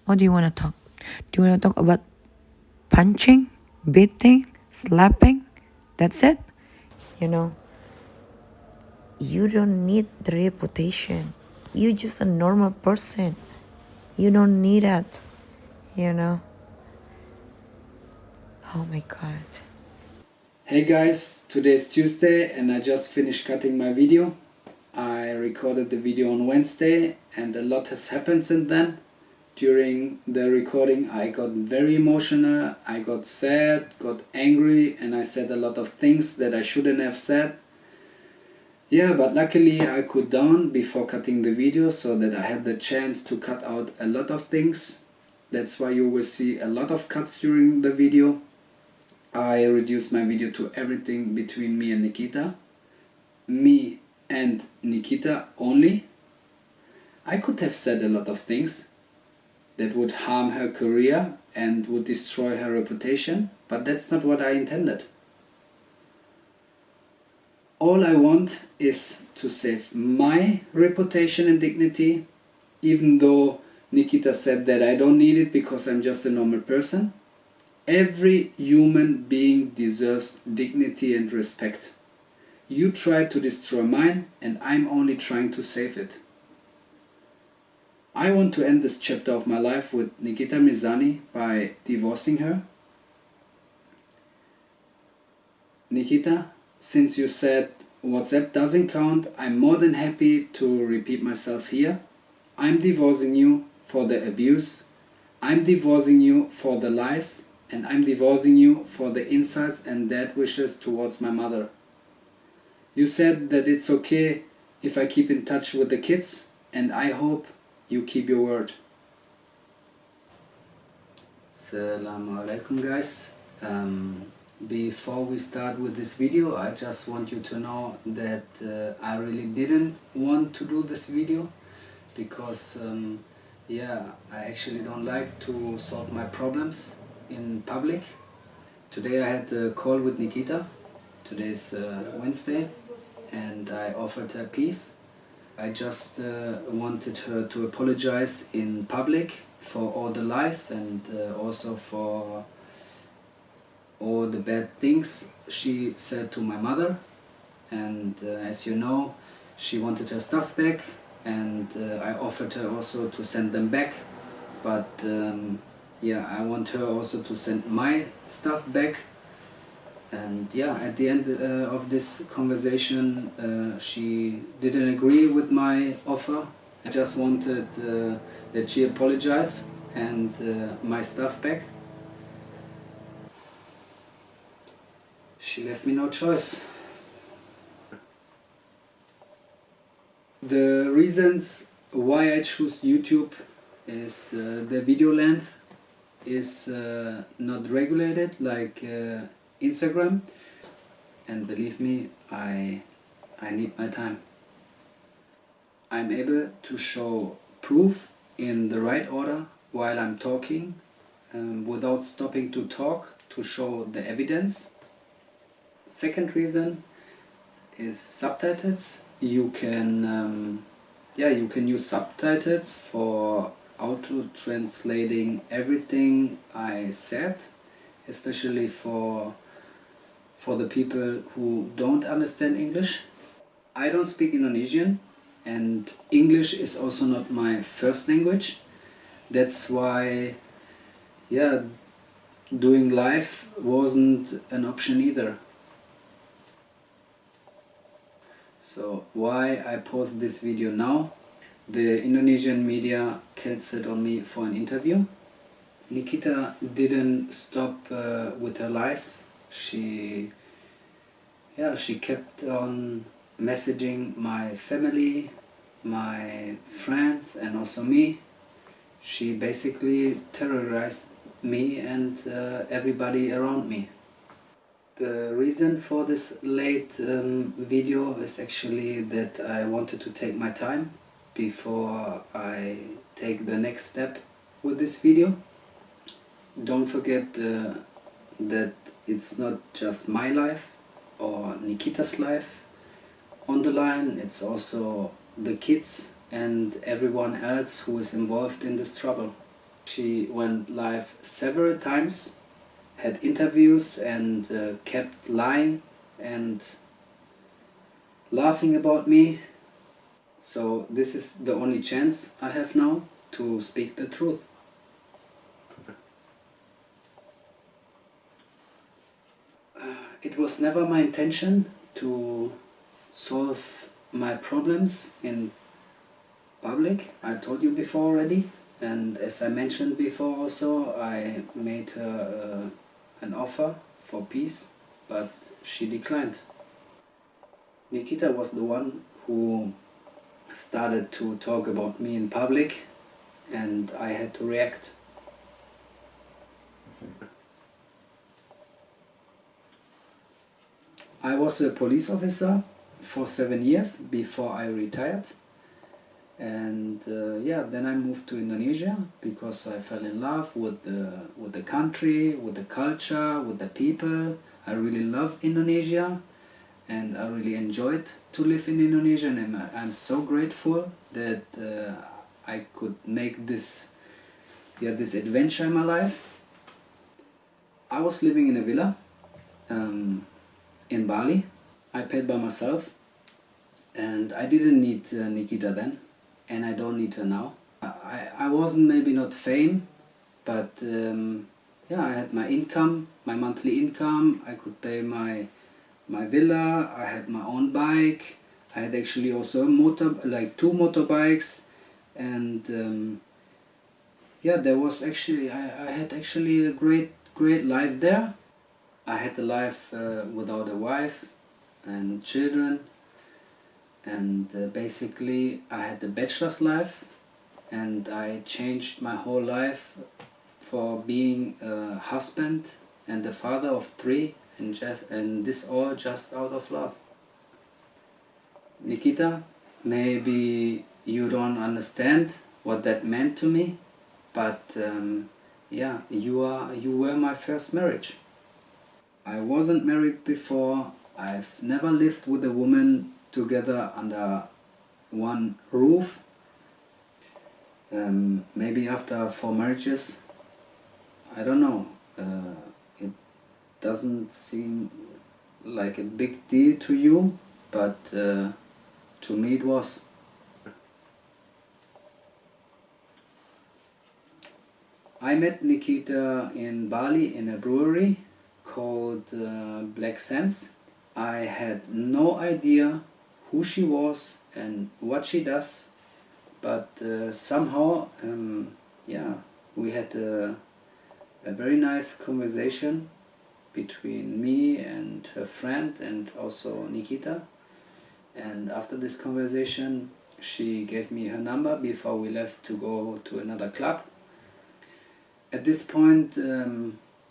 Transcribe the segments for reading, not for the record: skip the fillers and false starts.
What do you want to talk? Do you want to talk about punching, beating, slapping? That's it? You know, you don't need the reputation. You're just a normal person. You don't need that, you know. Oh my God. Hey guys, today is Tuesday and I just finished cutting my video. I recorded the video on Wednesday and a lot has happened since then. During the recording I got very emotional, I got sad, got angry, and I said a lot of things that I shouldn't have said. Yeah, but luckily I cooled down before cutting the video so that I had the chance to cut out a lot of things. That's why you will see a lot of cuts during the video. I reduced my video to everything between me and Nikita. Me and Nikita only. I could have said a lot of things that would harm her career and would destroy her reputation, but that's not what I intended. All I want is to save my reputation and dignity, even though Nikita said that I don't need it because I'm just a normal person. Every human being deserves dignity and respect. You tried to destroy mine and I'm only trying to save it. I want to end this chapter of my life with Nikita Mirzani by divorcing her. Nikita, since you said WhatsApp doesn't count, I'm more than happy to repeat myself here. I'm divorcing you for the abuse. I'm divorcing you for the lies. And I'm divorcing you for the insults and bad wishes towards my mother. You said that it's okay if I keep in touch with the kids, and I hope you keep your word. Assalamu alaikum guys. Before we start with this video, I just want you to know that I really didn't want to do this video because yeah, I actually don't like to solve my problems in public. Today I had a call with Nikita. Today is Wednesday and I offered her peace. I just wanted her to apologize in public for all the lies and also for all the bad things she said to my mother. And as you know, she wanted her stuff back and I offered her also to send them back, but yeah, I want her also to send my stuff back. And yeah, at the end of this conversation she didn't agree with my offer. I just wanted that she apologize and my stuff back. She left me no choice. The reasons why I choose YouTube is the video length is not regulated like Instagram, and believe me, I need my time. I'm able to show proof in the right order while I'm talking without stopping to talk to show the evidence. Second reason is subtitles. You can you can use subtitles for auto translating everything I said, especially for the people who don't understand English. I don't speak Indonesian and English is also not my first language. That's why yeah, doing live wasn't an option either. So why I post this video now? The Indonesian media cancelled on me for an interview. Nikita didn't stop with her lies. She kept on messaging my family, my friends and also me. She basically terrorized me and everybody around me. The reason for this late video is actually that I wanted to take my time before I take the next step with this video. Don't forget that it's not just my life or Nikita's life on the line, it's also the kids and everyone else who is involved in this trouble. She went live several times, had interviews, and kept lying and laughing about me. So this is the only chance I have now to speak the truth. It was never my intention to solve my problems in public. I told you before already, and as I mentioned before also, I made her an offer for peace, but she declined. Nikita was the one who started to talk about me in public, and I had to react. I was a police officer for 7 years before I retired, and then I moved to Indonesia because I fell in love with the country, with the culture, with the people. I really love Indonesia, and I really enjoyed to live in Indonesia, and I'm so grateful that I could make this adventure in my life. I was living in a villa in Bali. I paid by myself, and I didn't need Nikita then, and I don't need her now. I wasn't maybe not fame, but I had my income, my monthly income. I could pay my villa. I had my own bike. I had actually also like 2 motorbikes, and there was actually I had actually a great life there. I had a life without a wife and children, and basically I had a bachelor's life, and I changed my whole life for being a husband and a father of 3, and this all just out of love. Nikita, maybe you don't understand what that meant to me, but you were my first marriage. I wasn't married before. I've never lived with a woman together under one roof. Maybe after 4 marriages, I don't know. It doesn't seem like a big deal to you, but to me it was. I met Nikita in Bali in a brewery called Black Sands. I had no idea who she was and what she does, but somehow, we had a very nice conversation between me and her friend and also Nikita. And after this conversation, she gave me her number before we left to go to another club. At this point,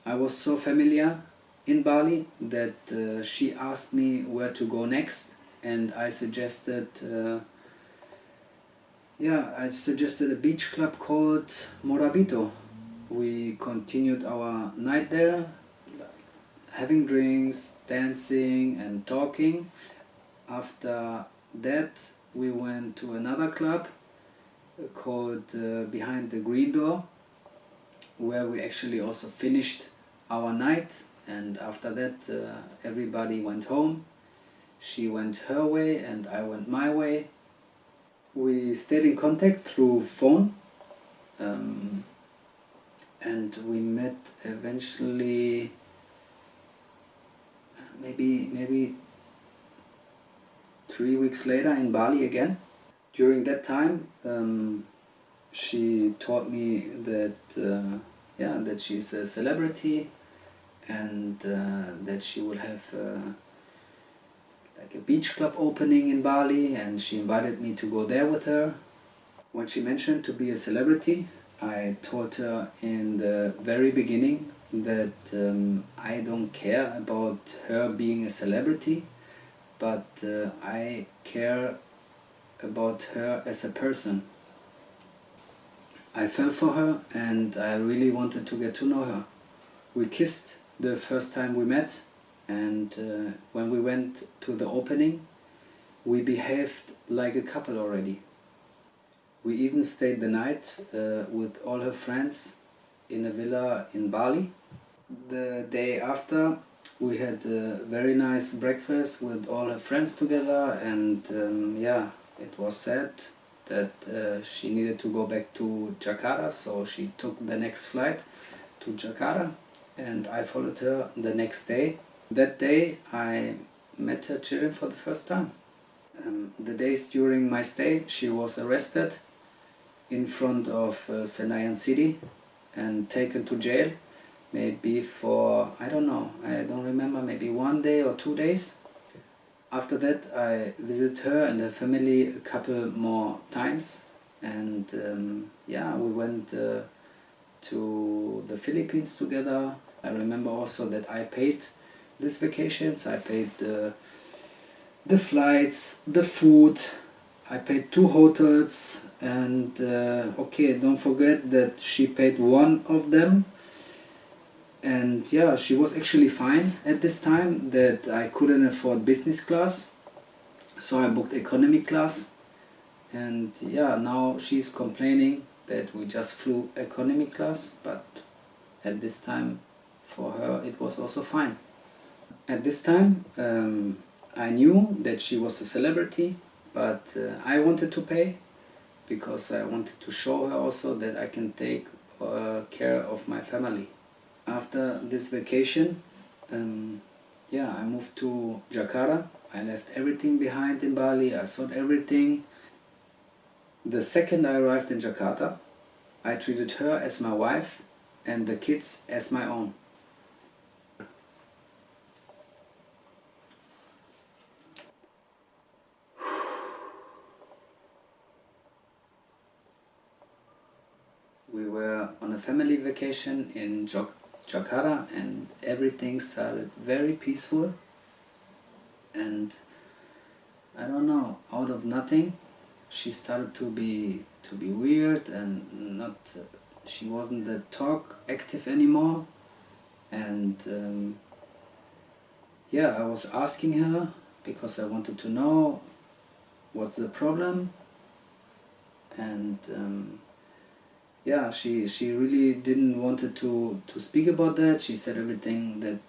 I was so familiar in Bali that she asked me where to go next, and I suggested a beach club called Morabito. We continued our night there, having drinks, dancing and talking. After that, we went to another club called Behind the Green Door, where we actually also finished our night, and after that everybody went home. She went her way and I went my way. We stayed in contact through phone, and we met eventually maybe 3 weeks later in Bali again. During that time, she taught me that that she's a celebrity, and that she will have like a beach club opening in Bali, and she invited me to go there with her. When she mentioned to be a celebrity, I told her in the very beginning that I don't care about her being a celebrity, but I care about her as a person. I fell for her and I really wanted to get to know her. We kissed the first time we met, and when we went to the opening, we behaved like a couple already. We even stayed the night with all her friends in a villa in Bali. The day after, we had a very nice breakfast with all her friends together, and yeah, it was sad that she needed to go back to Jakarta, so she took the next flight to Jakarta, and I followed her the next day. That day I met her children for the first time. The days during my stay, she was arrested in front of Senayan City and taken to jail, maybe for, I don't know, I don't remember, maybe 1 day or 2 days. After that I visited her and her family a couple more times, and yeah, we went to the Philippines together. I remember also that I paid these vacations. I paid the flights, the food, I paid 2 hotels, and okay, don't forget that she paid one of them. And yeah, she was actually fine at this time that I couldn't afford business class, so I booked economy class. And yeah, now she's complaining that we just flew economy class, but at this time for her it was also fine. At this time I knew that she was a celebrity, but I wanted to pay because I wanted to show her also that I can take care of my family. After this vacation, yeah, I moved to Jakarta. I left everything behind in Bali. I sold everything. The second I arrived in Jakarta, I treated her as my wife and the kids as my own. We were on a family vacation in Jakarta, and everything started very peaceful. And I don't know, out of nothing, she started to be weird and not. She wasn't that talk active anymore, and yeah, I was asking her because I wanted to know what's the problem, and yeah, she really didn't wanted to speak about that. She said everything that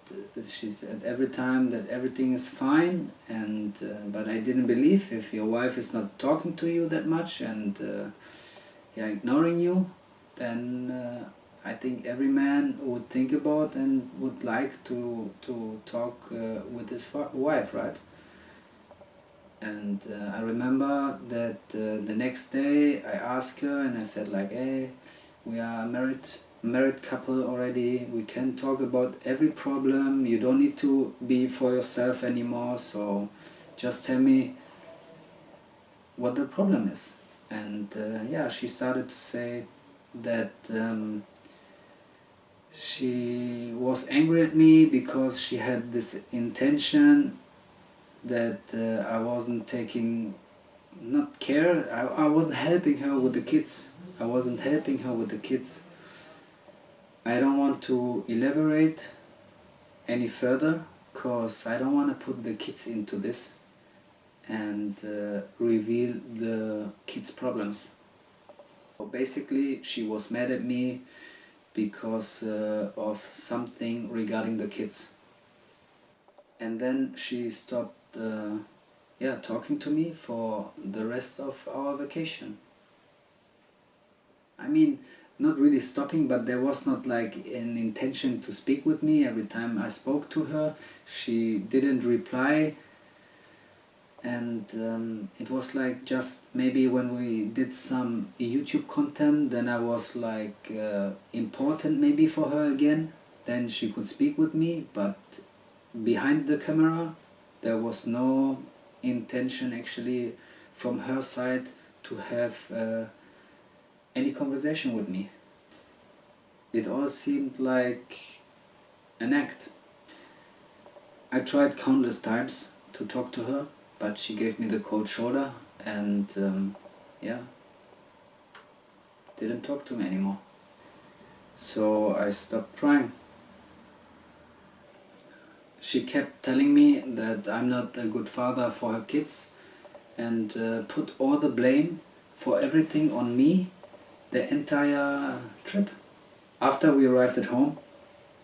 she said every time that everything is fine, and but I didn't believe if your wife is not talking to you that much and yeah, ignoring you, then I think every man would think about and would like to talk with his wife, right? And I remember that the next day I asked her and I said like, hey, we are a married couple already. We can talk about every problem. You don't need to be for yourself anymore. So just tell me what the problem is. And yeah, she started to say that she was angry at me because she had this intention that I wasn't taking, not care, I wasn't helping her with the kids. I wasn't helping her with the kids. I don't want to elaborate any further because I don't want to put the kids into this and reveal the kids' problems. So basically, she was mad at me because of something regarding the kids. And then she stopped yeah, talking to me for the rest of our vacation. I mean, not really stopping, but there was not like an intention to speak with me. Every time I spoke to her, she didn't reply. And it was like just maybe when we did some YouTube content, then I was like important maybe for her again. Then she could speak with me, but behind the camera, there was no intention actually from her side to have any conversation with me. It all seemed like an act. I tried countless times to talk to her, but she gave me the cold shoulder and yeah, didn't talk to me anymore. So I stopped trying. She kept telling me that I'm not a good father for her kids and put all the blame for everything on me the entire trip. After we arrived at home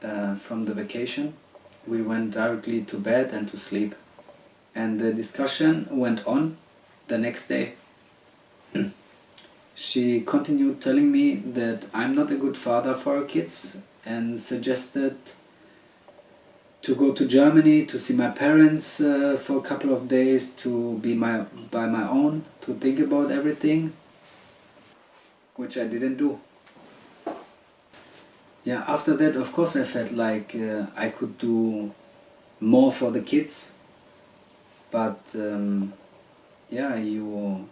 from the vacation, we went directly to bed and to sleep. And the discussion went on the next day. She continued telling me that I'm not a good father for her kids and suggested to go to Germany to see my parents for a couple of days, to be by my own, to think about everything, which I didn't do. Yeah, after that, of course, I felt like I could do more for the kids, but yeah, you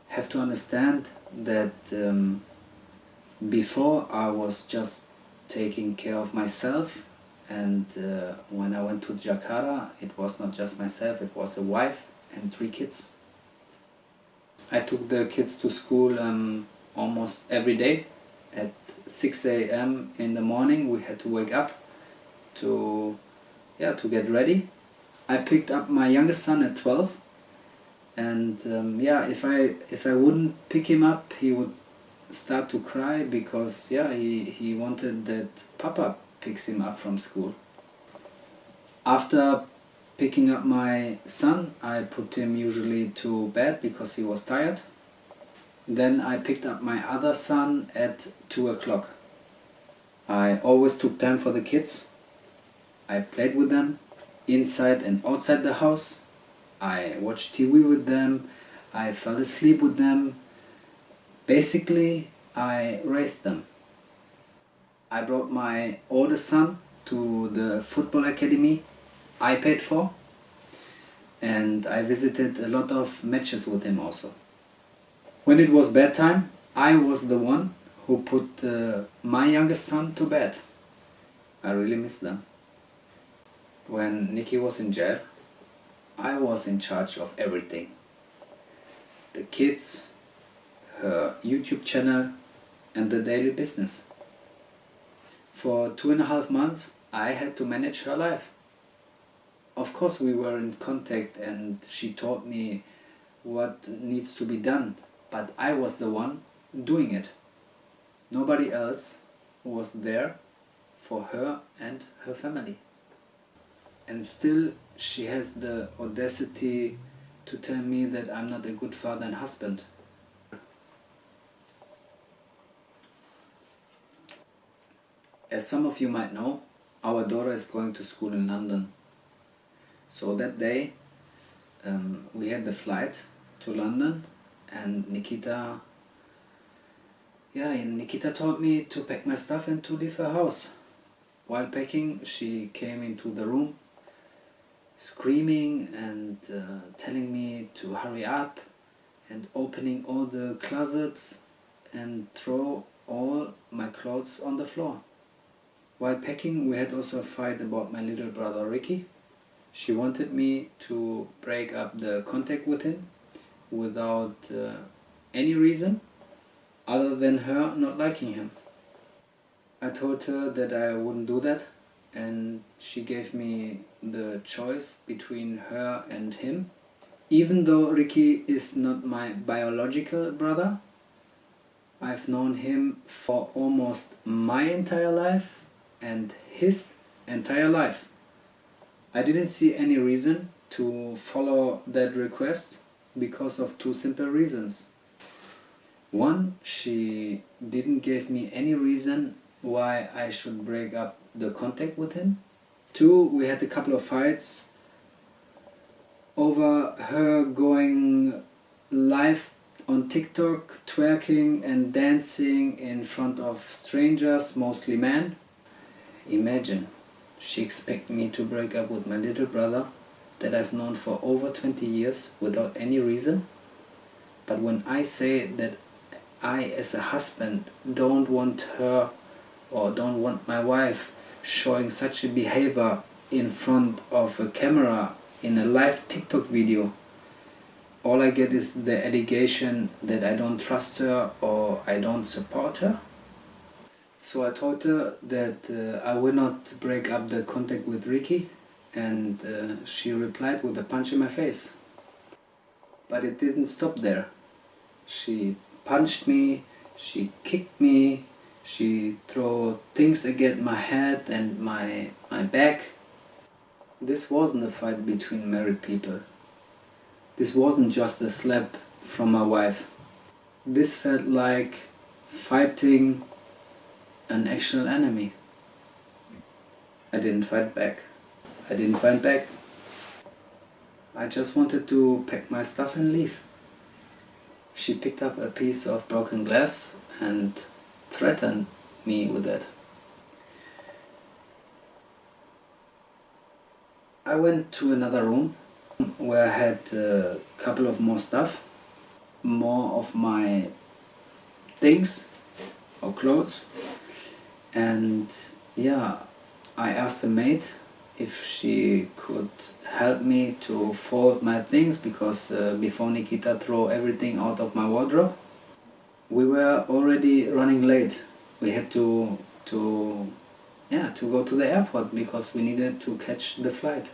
have to understand that before I was just taking care of myself, and when I went to Jakarta, it was not just myself, it was a wife and 3 kids. I took the kids to school almost every day. At 6 a.m. in the morning we had to wake up to get ready. I picked up my youngest son at 12, and yeah, if I wouldn't pick him up, he would start to cry because yeah, he wanted that Papa picks him up from school. After picking up my son, I put him usually to bed because he was tired. Then I picked up my other son at 2 o'clock. I always took time for the kids. I played with them inside and outside the house. I watched TV with them. I fell asleep with them. Basically, I raised them. I brought my oldest son to the football academy I paid for, and I visited a lot of matches with him also. When it was bedtime, I was the one who put my youngest son to bed. I really miss them. When Nikki was in jail, I was in charge of everything. The kids, her YouTube channel, and the daily business. For 2.5 months, I had to manage her life. Of course we were in contact and she taught me what needs to be done, but I was the one doing it. Nobody else was there for her and her family. And still she has the audacity to tell me that I'm not a good father and husband. As some of you might know, our daughter is going to school in London. So that day we had the flight to London, and Nikita told me to pack my stuff and to leave her house. While packing, she came into the room screaming and telling me to hurry up, and opening all the closets and throw all my clothes on the floor. While packing, we had also a fight about my little brother Ricky. She wanted me to break up the contact with him without any reason other than her not liking him. I told her that I wouldn't do that, and she gave me the choice between her and him. Even though Ricky is not my biological brother, I've known him for almost my entire life and his entire life. I didn't see any reason to follow that request because of 2 simple reasons. One, she didn't give me any reason why I should break up the contact with him. 2, we had a couple of fights over her going live on TikTok, twerking and dancing in front of strangers, mostly men. Imagine, she expected me to break up with my little brother that I've known for over 20 years without any reason. But when I say that I, as a husband, don't want her or don't want my wife showing such a behavior in front of a camera in a live TikTok video, all I get is the allegation that I don't trust her or I don't support her. So I told her that I will not break up the contact with Ricky, and she replied with a punch in my face. But it didn't stop there. She punched me, she kicked me, she threw things against my head and my back. This wasn't a fight between married people. This wasn't just a slap from my wife. This felt like fighting an actual enemy. I didn't fight back. I didn't fight back. I just wanted to pack my stuff and leave. She picked up a piece of broken glass and threatened me with it. I went to another room where I had a couple of more stuff, more of my things or clothes, and yeah, I asked the maid if she could help me to fold my things because before Nikita threw everything out of my wardrobe, we were already running late. We had to go to the airport because we needed to catch the flight.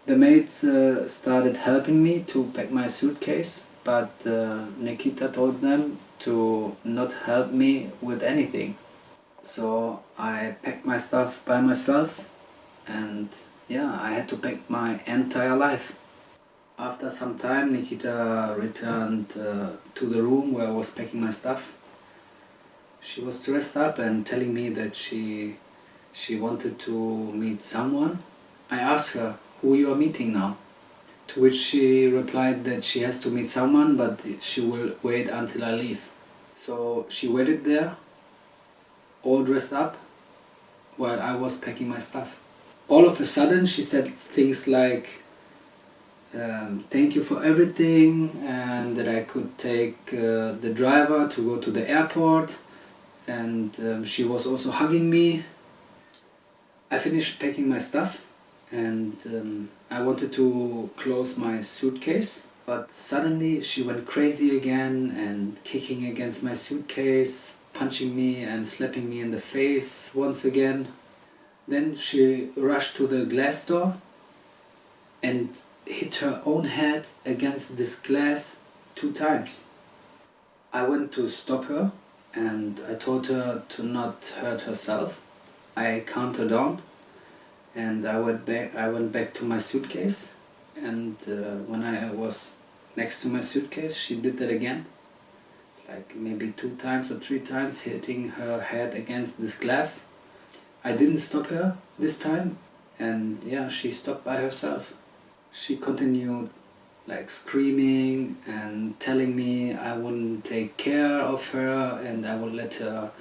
The maids started helping me to pack my suitcase, but Nikita told them to not help me with anything. So I packed my stuff by myself, and yeah, I had to pack my entire life. After some time, Nikita returned to the room where I was packing my stuff. She was dressed up and telling me that she wanted to meet someone. I asked her, who you are meeting now? To which she replied that she has to meet someone, but she will wait until I leave. So she waited there, all dressed up, while I was packing my stuff. All of a sudden she said things like, thank you for everything, and that I could take the driver to go to the airport, and she was also hugging me. I finished packing my stuff and I wanted to close my suitcase, but suddenly she went crazy again and kicking against my suitcase, punching me and slapping me in the face once again. Then she rushed to the glass door and hit her own head against this glass 2 times. I went to stop her and I told her to not hurt herself. I calmed her down and I went back to my suitcase, and when I was next to my suitcase she did that again, like maybe 2 times or 3 times, hitting her head against this glass. I didn't stop her this time, and yeah, she stopped by herself. She continued like screaming and telling me I wouldn't take care of her and I would let her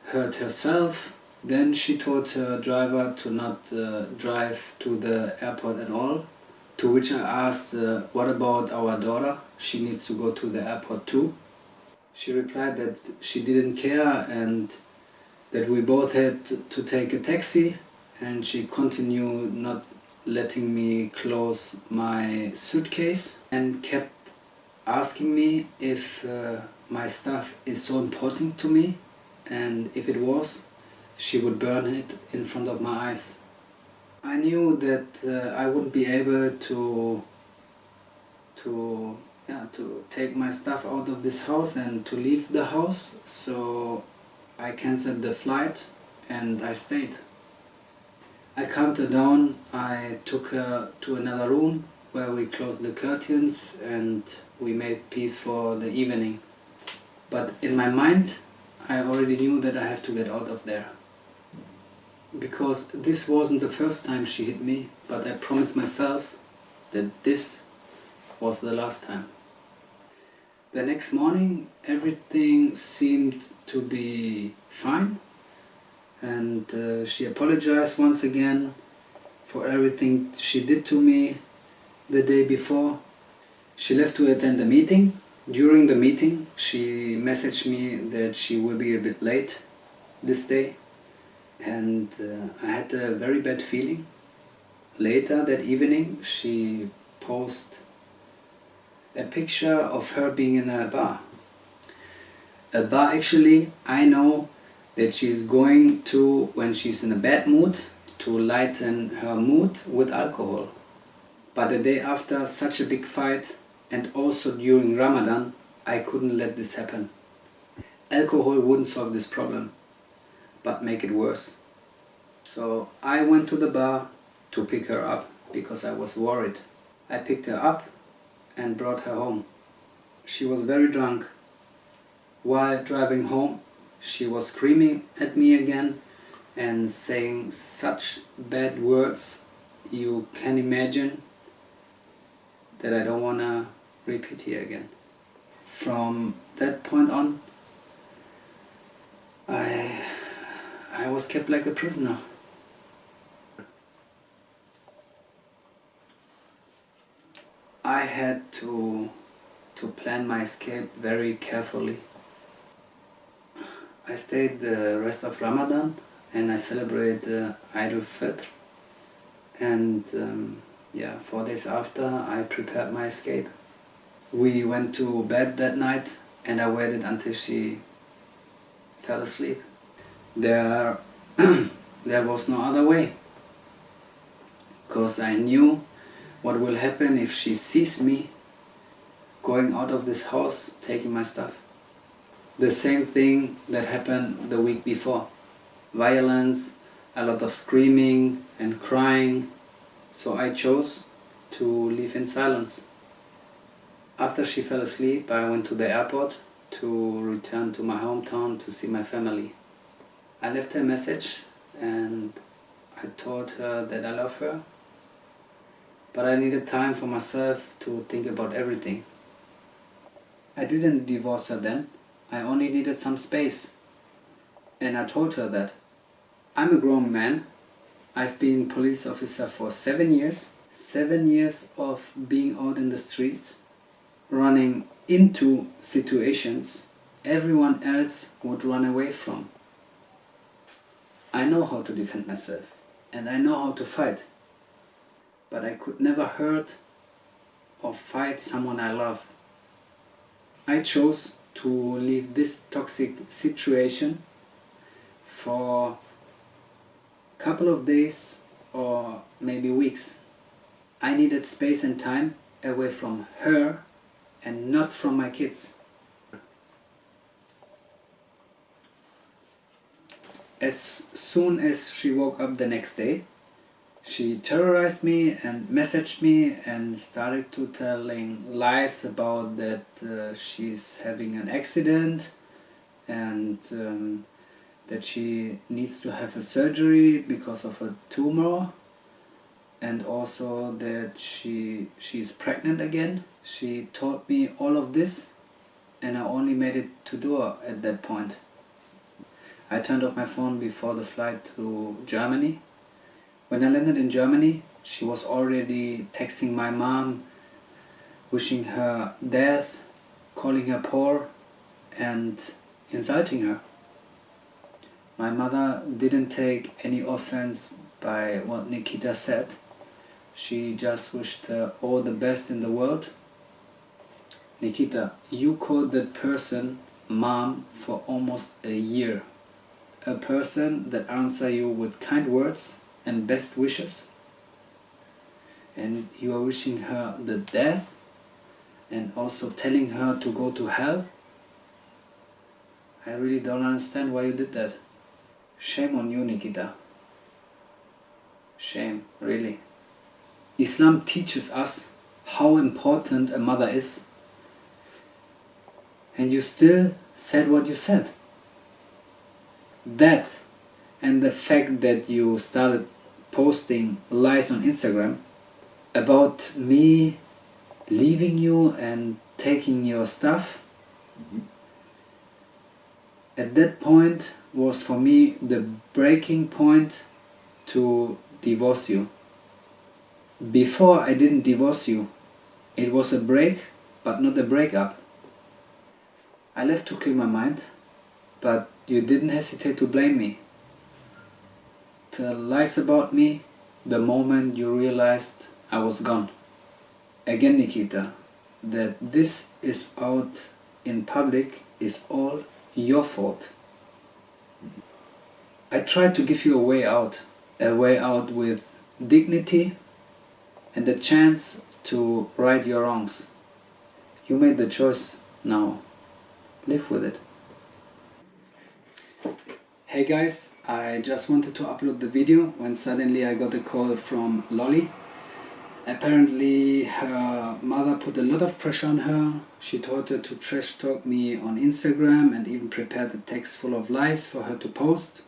hurt herself. Then she told her driver to not drive to the airport at all, to which I asked, what about our daughter? She needs to go to the airport too. She replied that she didn't care and that we both had to take a taxi, and she continued not letting me close my suitcase and kept asking me if my stuff is so important to me, and if it was, she would burn it in front of my eyes. I knew that I wouldn't be able to take my stuff out of this house and to leave the house, so I cancelled the flight and I stayed. I calmed her down, I took her to another room where we closed the curtains and we made peace for the evening. But in my mind, I already knew that I have to get out of there. Because this wasn't the first time she hit me, but I promised myself that this was the last time. The next morning everything seemed to be fine, and she apologized once again for everything she did to me the day before. She left to attend a meeting. During the meeting she messaged me that she will be a bit late this day, and I had a very bad feeling. Later that evening she posted a picture of her being in a bar. A bar actually I know that she's going to when she's in a bad mood, to lighten her mood with alcohol. But the day after such a big fight, and also during Ramadan, I couldn't let this happen. Alcohol wouldn't solve this problem, but make it worse. So I went to the bar to pick her up because I was worried. I picked her up and brought her home. She was very drunk. While driving home, she was screaming at me again and saying such bad words you can imagine that I don't want to repeat here again. From that point on, I was kept like a prisoner. I had to plan my escape very carefully. I stayed the rest of Ramadan and I celebrated Eid al-Fitr, and 4 days after I prepared my escape. We went to bed that night and I waited until she fell asleep. There was no other way, because I knew what will happen if she sees me going out of this house taking my stuff. The same thing that happened the week before. Violence, a lot of screaming and crying, so I chose to leave in silence. After she fell asleep, I went to the airport to return to my hometown to see my family. I left her a message and I told her that I love her, but I needed time for myself to think about everything. I didn't divorce her then, I only needed some space. And I told her that I'm a grown man, I've been police officer for 7 years, 7 years of being out in the streets, running into situations everyone else would run away from. I know how to defend myself and I know how to fight, but I could never hurt or fight someone I love. I chose to leave this toxic situation for a couple of days or maybe weeks. I needed space and time away from her and not from my kids. As soon as she woke up the next day, she terrorized me and messaged me and started to telling lies about that she's having an accident and that she needs to have a surgery because of a tumor, and also that she's pregnant again. She told me all of this and I only made it to do her at that point. I turned off my phone before the flight to Germany. When I landed in Germany, she was already texting my mom, wishing her death, calling her poor and insulting her. My mother didn't take any offense by what Nikita said. She just wished her all the best in the world. Nikita, you called that person mom for almost a year. A person that answers you with kind words and best wishes. And you are wishing her the death and also telling her to go to hell. I really don't understand why you did that. Shame on you, Nikita. Shame, really. Islam teaches us how important a mother is, and you still said what you said. That and the fact that you started posting lies on Instagram about me leaving you and taking your stuff, at that point was for me the breaking point to divorce you. Before I didn't divorce you, it was a break but not a breakup. I left to clear my mind, but you didn't hesitate to blame me. Tell lies about me the moment you realized I was gone. Again, Nikita, that this is out in public is all your fault. I tried to give you a way out with dignity and a chance to right your wrongs. You made the choice Now, live with it. Hey guys, I just wanted to upload the video when suddenly I got a call from Lolly. Apparently her mother put a lot of pressure on her. She told her to trash talk me on Instagram and even prepared a text full of lies for her to post.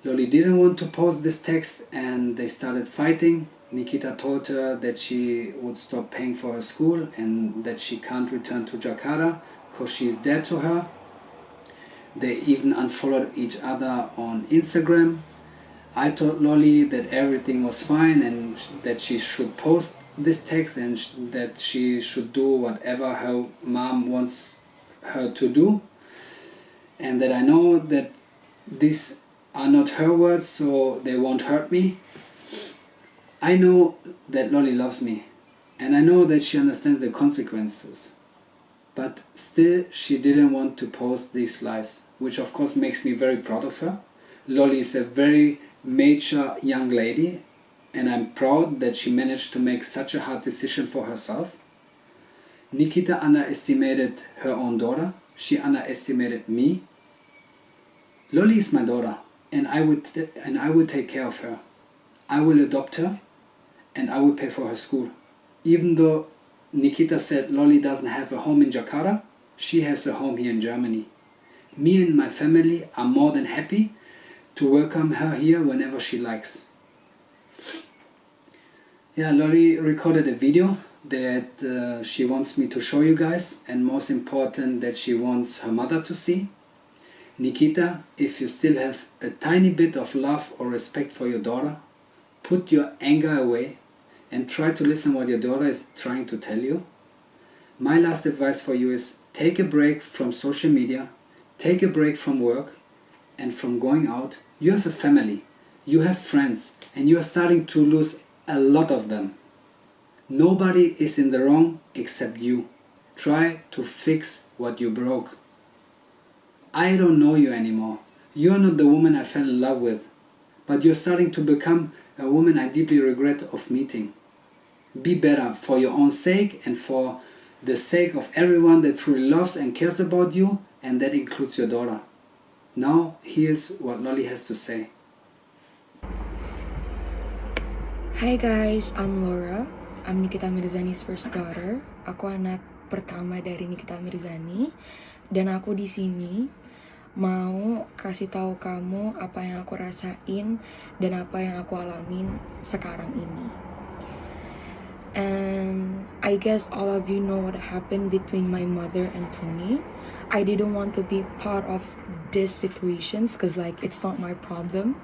Lolly didn't want to post this text and they started fighting. Nikita told her that she would stop paying for her school and that she can't return to Jakarta because she's dead to her. They even unfollowed each other on Instagram. I told Lolly that everything was fine and that she should post this text and that she should do whatever her mom wants her to do, and that I know that these are not her words, so they won't hurt me. I know that Lolly loves me and I know that she understands the consequences, but still she didn't want to post these lies, which of course makes me very proud of her. Lolly is a very mature young lady and I'm proud that she managed to make such a hard decision for herself. Nikita underestimated her own daughter. She underestimated me. Lolly is my daughter and I would take care of her. I will adopt her and I will pay for her school. Even though Nikita said Lolly doesn't have a home in Jakarta, she has a home here in Germany. Me and my family are more than happy to welcome her here whenever she likes. Yeah, Lolly recorded a video that she wants me to show you guys, and most important that she wants her mother to see. Nikita, if you still have a tiny bit of love or respect for your daughter, put your anger away and try to listen what your daughter is trying to tell you. My last advice for you is take a break from social media, take a break from work and from going out. You have a family, you have friends, and you are starting to lose a lot of them. Nobody is in the wrong except you. Try to fix what you broke. I don't know you anymore. You are not the woman I fell in love with, but you're starting to become a woman I deeply regret of meeting. Be better for your own sake and for the sake of everyone that truly loves and cares about you, and that includes your daughter. Now, here's what Lolly has to say. Hi guys, I'm Laura. I'm Nikita Mirzani's first daughter. Aku anak pertama dari Nikita Mirzani, dan aku di sini mau kasih tahu kamu apa yang aku rasain dan apa yang aku alamin sekarang ini. And I guess all of you know what happened between my mother and Tony. I didn't want to be part of these situations because like it's not my problem.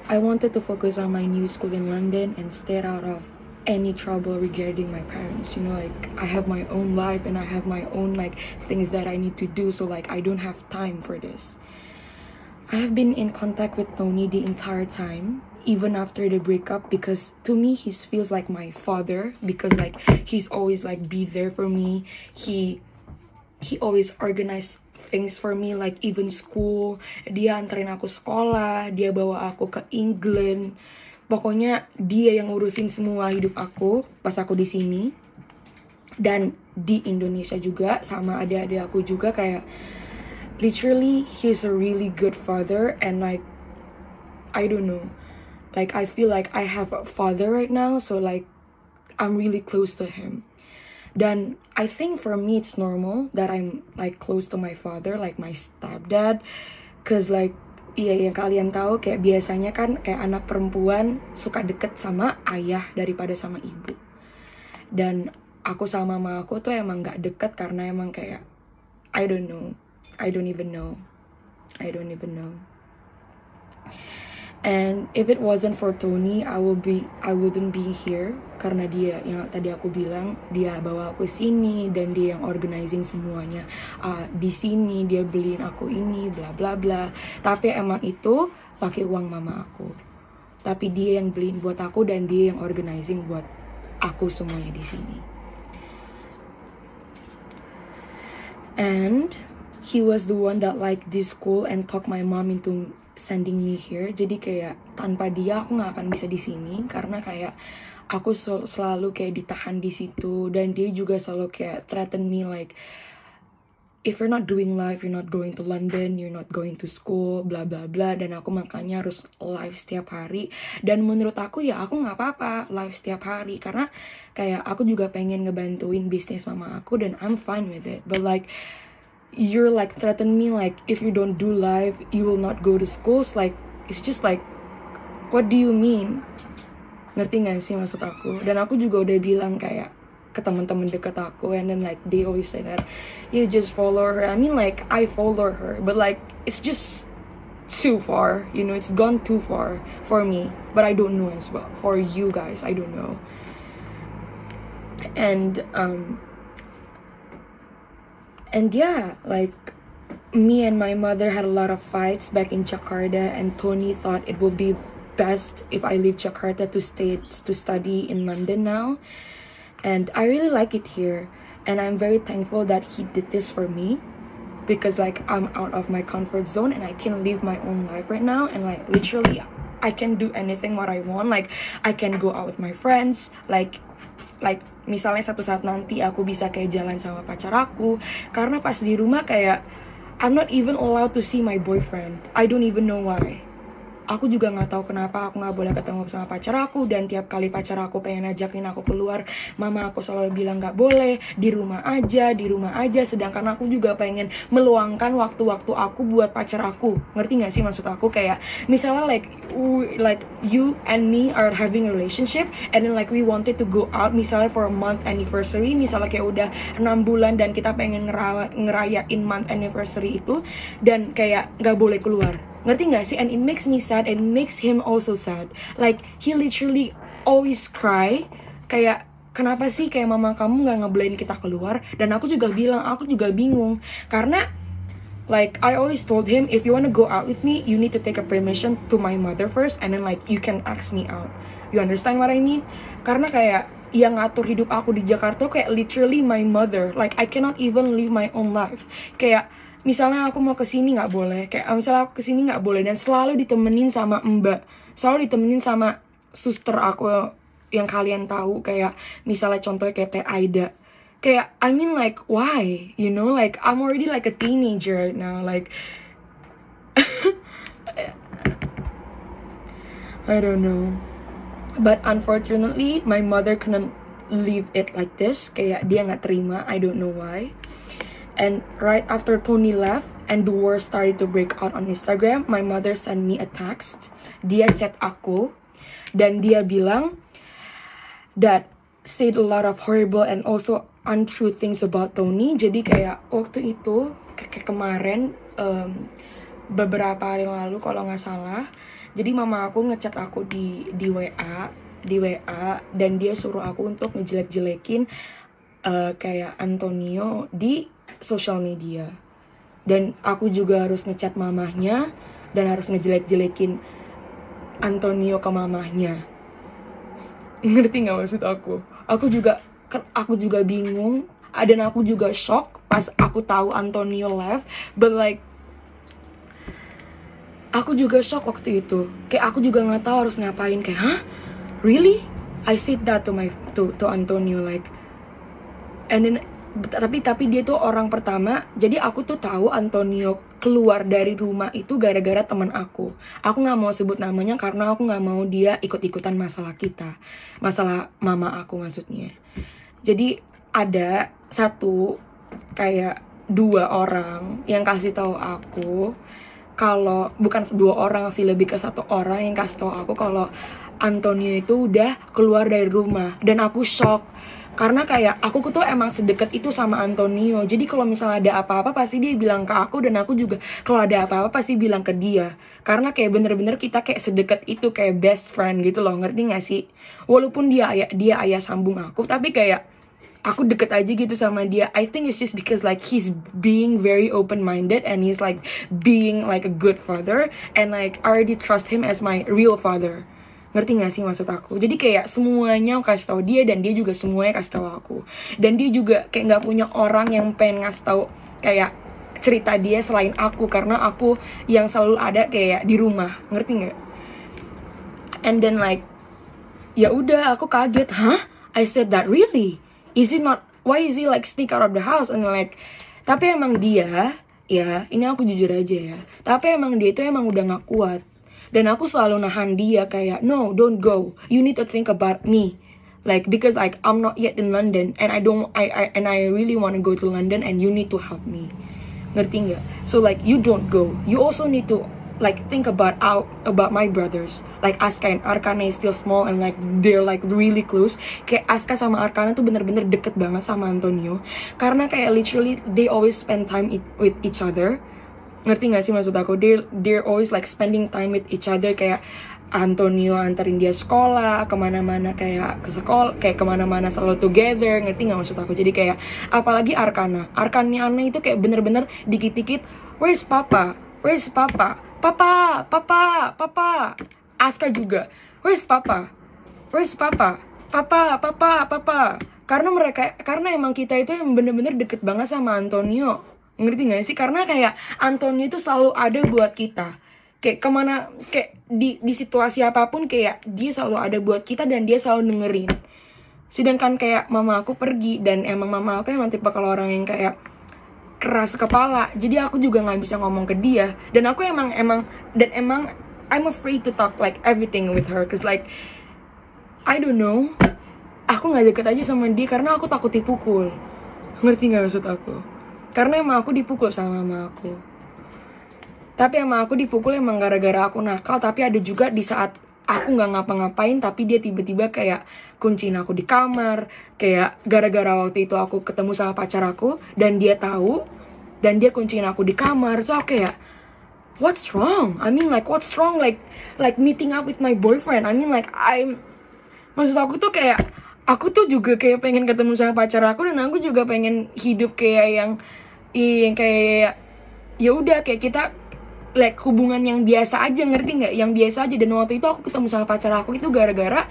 I wanted to focus on my new school in London and stay out of any trouble regarding my parents. You know, like I have my own life and I have my own like things that I need to do, so like I don't have time for this. I have been in contact with Tony the entire time, even after the breakup, because to me he feels like my father, because like he's always like be there for me. He always organize things for me, like even school. Dia anterin aku sekolah, dia bawa aku ke England. Pokoknya dia yang ngurusin semua hidup aku pas aku di sini. Dan di Indonesia juga sama adik-adik aku juga, kayak literally he's a really good father. And like I don't know, like I feel like I have a father right now, so like I'm really close to him. Dan I think for me it's normal that I'm like close to my father, like my stepdad. Cause like iya yang kalian tahu kayak biasanya kan kayak anak perempuan suka deket sama ayah daripada sama ibu. Dan aku sama mama aku tuh emang gak deket karena emang kayak I don't even know. And if it wasn't for Tony, I wouldn't be here, karena dia yang tadi aku bilang, dia bawa aku sini dan dia yang organizing semuanya. Di sini dia beliin aku ini bla bla bla. Tapi emang itu pakai uang mama aku. Tapi dia yang beliin buat aku dan dia yang organizing buat aku semuanya di sini. And he was the one that liked this school and talked my mom into sending me here. Jadi kayak tanpa dia aku nggak akan bisa di sini, karena kayak aku selalu kayak ditahan di situ, dan dia juga selalu kayak threaten me like if you're not doing live, you're not going to London, you're not going to school, bla bla bla. Dan aku makanya harus live setiap hari. Dan menurut aku ya aku nggak apa-apa live setiap hari, karena kayak aku juga pengen ngebantuin bisnis mama aku dan I'm fine with it. But like you're like threaten me like if you don't do live, you will not go to schools. Like it's just like what do you mean? Ngerti gak sih maksud aku? Dan aku juga udah bilang kayak ke teman-teman deket aku, and then like they always say that you just follow her. I mean like I follow her, but like it's just too far, you know, it's gone too far for me. But I don't know as well for you guys, I don't know. And yeah, like me and my mother had a lot of fights back in Jakarta, and Tony thought it would be best if I leave Jakarta to study in London now. And I really like it here, and I'm very thankful that he did this for me, because like I'm out of my comfort zone and I can live my own life right now, and like literally I can do anything what I want. Like I can go out with my friends, like misalnya satu saat nanti aku bisa kayak jalan sama pacar aku, karena pas di rumah kayak I'm not even allowed to see my boyfriend. I don't even know why. Aku juga nggak tahu kenapa aku nggak boleh ketemu sama pacar aku, dan tiap kali pacar aku pengen ajakin aku keluar, mama aku selalu bilang nggak boleh, di rumah aja. Sedangkan aku juga pengen meluangkan waktu-waktu aku buat pacar aku. Ngerti nggak sih maksud aku? Kayak misalnya like you and me are having a relationship, and then like we wanted to go out misalnya for a month anniversary, misalnya kayak udah 6 bulan dan kita pengen ngerayain month anniversary itu, dan kayak nggak boleh keluar. Ngerti gak sih? And it makes me sad, and it makes him also sad. Like he literally always cry, kayak kenapa sih kayak mama kamu gak ngebolehin kita keluar. Dan aku juga bilang, aku juga bingung, karena like I always told him, if you wanna go out with me, you need to take a permission to my mother first, and then like you can ask me out. You understand what I mean? Karena kayak yang ngatur hidup aku di Jakarta kayak literally my mother. Like I cannot even live my own life. Kayak misalnya aku mau kesini nggak boleh, dan selalu ditemenin sama mbak, selalu ditemenin sama suster aku yang kalian tahu, kayak misalnya contohnya kayak Teh Aida. Kayak I mean like why, you know, like I'm already like a teenager right now, like I don't know. But unfortunately my mother couldn't leave it like this. Kayak dia nggak terima, I don't know why. And right after Tony left and the war started to break out on Instagram, my mother sent me a text. Dia chat aku dan dia bilang that said a lot of horrible and also untrue things about Tony. Jadi kayak waktu itu kayak kemarin beberapa hari lalu kalau nggak salah. Jadi mama aku ngechat aku di WA dan dia suruh aku untuk ngejelek-jelekin kayak Antonio di social media, dan aku juga harus ngechat mamahnya dan harus ngejelek-jelekin Antonio ke mamahnya. Ngerti nggak maksud aku? Aku juga bingung, dan aku juga shock pas aku tahu Antonio left, but like aku juga shock waktu itu. Kayak aku juga nggak tahu harus ngapain. Kayak hah, really? I said that to Antonio like, and then tapi dia tuh orang pertama. Jadi aku tuh tahu Antonio keluar dari rumah itu gara-gara teman aku. Aku nggak mau sebut namanya karena aku nggak mau dia ikut-ikutan masalah kita, masalah mama aku maksudnya. Jadi ada kayak 2 orang yang kasih tahu aku kalau, bukan 2 orang sih, lebih ke 1 orang yang kasih tahu aku kalau Antonio itu udah keluar dari rumah. Dan aku shock karena kayak aku tuh emang sedekat itu sama Antonio. Jadi kalau misalnya ada apa-apa pasti dia bilang ke aku, dan aku juga kalau ada apa-apa pasti bilang ke dia. Karena kayak bener-bener kita kayak sedekat itu, kayak best friend gitu loh, ngerti gak sih? Walaupun dia ayah sambung aku, tapi kayak aku deket aja gitu sama dia. I think it's just because like he's being very open-minded and he's like being like a good father, and like I already trust him as my real father. Ngerti gak sih maksud aku? Jadi kayak semuanya aku kasih tahu dia, dan dia juga semuanya kasih tahu aku. Dan dia juga kayak nggak punya orang yang pengen ngasih tahu kayak cerita dia selain aku, karena aku yang selalu ada kayak di rumah. Ngerti nggak? And then like ya udah aku kaget, hah? I said that really? Is it not? Why is he like sneak out of the house? And like Tapi emang dia, ya ini aku jujur aja ya, tapi emang dia itu emang udah gak kuat. Dan aku selalu nahan dia kayak, no, don't go, you need to think about me. Like, because like I'm not yet in London and I really want to go to London and you need to help me. Ngerti nggak? So like you don't go. You also need to like think about my brothers. Like Aska and Arkana is still small and like they're like really close. Kayak Aska sama Arkana tuh bener-bener deket banget sama Antonio. Karena kayak literally they always spend time with each other. Ngerti gak sih maksud aku? They're always like spending time with each other. Kayak Antonio anterin dia sekolah, kemana-mana kayak ke sekolah, kayak kemana-mana selalu together, ngerti gak maksud aku? Jadi kayak, apalagi Arkana itu kayak bener-bener dikit-dikit, where's papa? Where's papa? Papa. Aska juga, where's papa? Where's papa? Papa. Karena emang kita itu yang bener-bener deket banget sama Antonio. Ngerti gak sih? Karena kayak Antonio itu selalu ada buat kita. Kayak kemana, kayak di situasi apapun kayak dia selalu ada buat kita dan dia selalu dengerin. Sedangkan kayak mama aku pergi dan emang mama aku emang tipe kalau orang yang kayak keras kepala. Jadi aku juga nggak bisa ngomong ke dia. Dan aku emang I'm afraid to talk like everything with her, cause like I don't know. Aku nggak deket aja sama dia karena aku takut dipukul. Ngerti nggak maksud aku? Karena emang aku dipukul sama mama aku. Tapi emang aku dipukul emang gara-gara aku nakal. Tapi ada juga di saat aku gak ngapa-ngapain, tapi dia tiba-tiba kayak kunciin aku di kamar. Kayak gara-gara waktu itu aku ketemu sama pacar aku dan dia tahu, dan dia kunciin aku di kamar. So aku kayak, what's wrong? I mean like what's wrong like meeting up with my boyfriend? I mean like maksud aku tuh kayak, aku tuh juga kayak pengen ketemu sama pacar aku. Dan aku juga pengen hidup kayak yang kayak ya udah kayak kita like hubungan yang biasa aja, ngerti nggak? Yang biasa aja. Dan waktu itu aku ketemu sama pacar aku itu gara-gara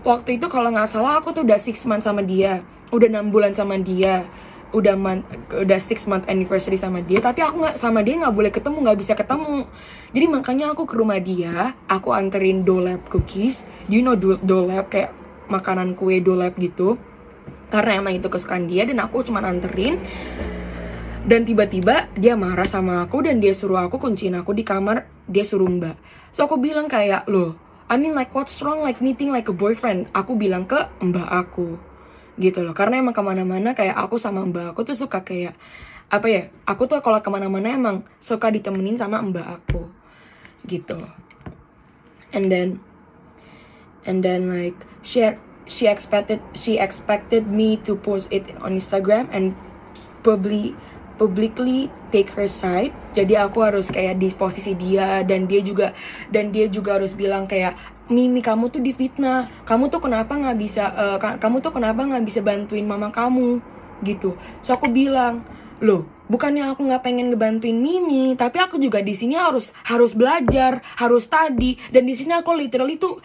waktu itu kalau nggak salah aku tuh udah 6 months sama dia, udah 6 bulan sama dia, udah 6 month anniversary sama dia. Tapi aku nggak boleh ketemu, nggak bisa ketemu. Jadi makanya aku ke rumah dia, aku anterin dolap cookies. You know dolap kayak makanan kue dolap gitu, karena emang itu kesukaan dia. Dan aku cuma anterin. Dan tiba-tiba dia marah sama aku dan dia suruh aku kunciin aku di kamar, dia suruh mbak. So aku bilang kayak, loh, I mean like what's wrong like meeting like a boyfriend? Aku bilang ke mbak aku gitu loh. Karena emang kemana-mana kayak aku sama mbak aku tuh suka kayak, apa ya, aku tuh kalau kemana-mana emang suka ditemenin sama mbak aku gitu. And then like she expected me to post it on Instagram and publicly take her side. Jadi aku harus kayak di posisi dia, dan dia juga harus bilang kayak, Mimi, kamu tuh difitnah, kamu tuh kenapa nggak bisa bantuin mama kamu gitu. So aku bilang, loh, bukannya aku nggak pengen ngebantuin Mimi, tapi aku juga di sini harus belajar, harus study. Dan di sini aku literally tuh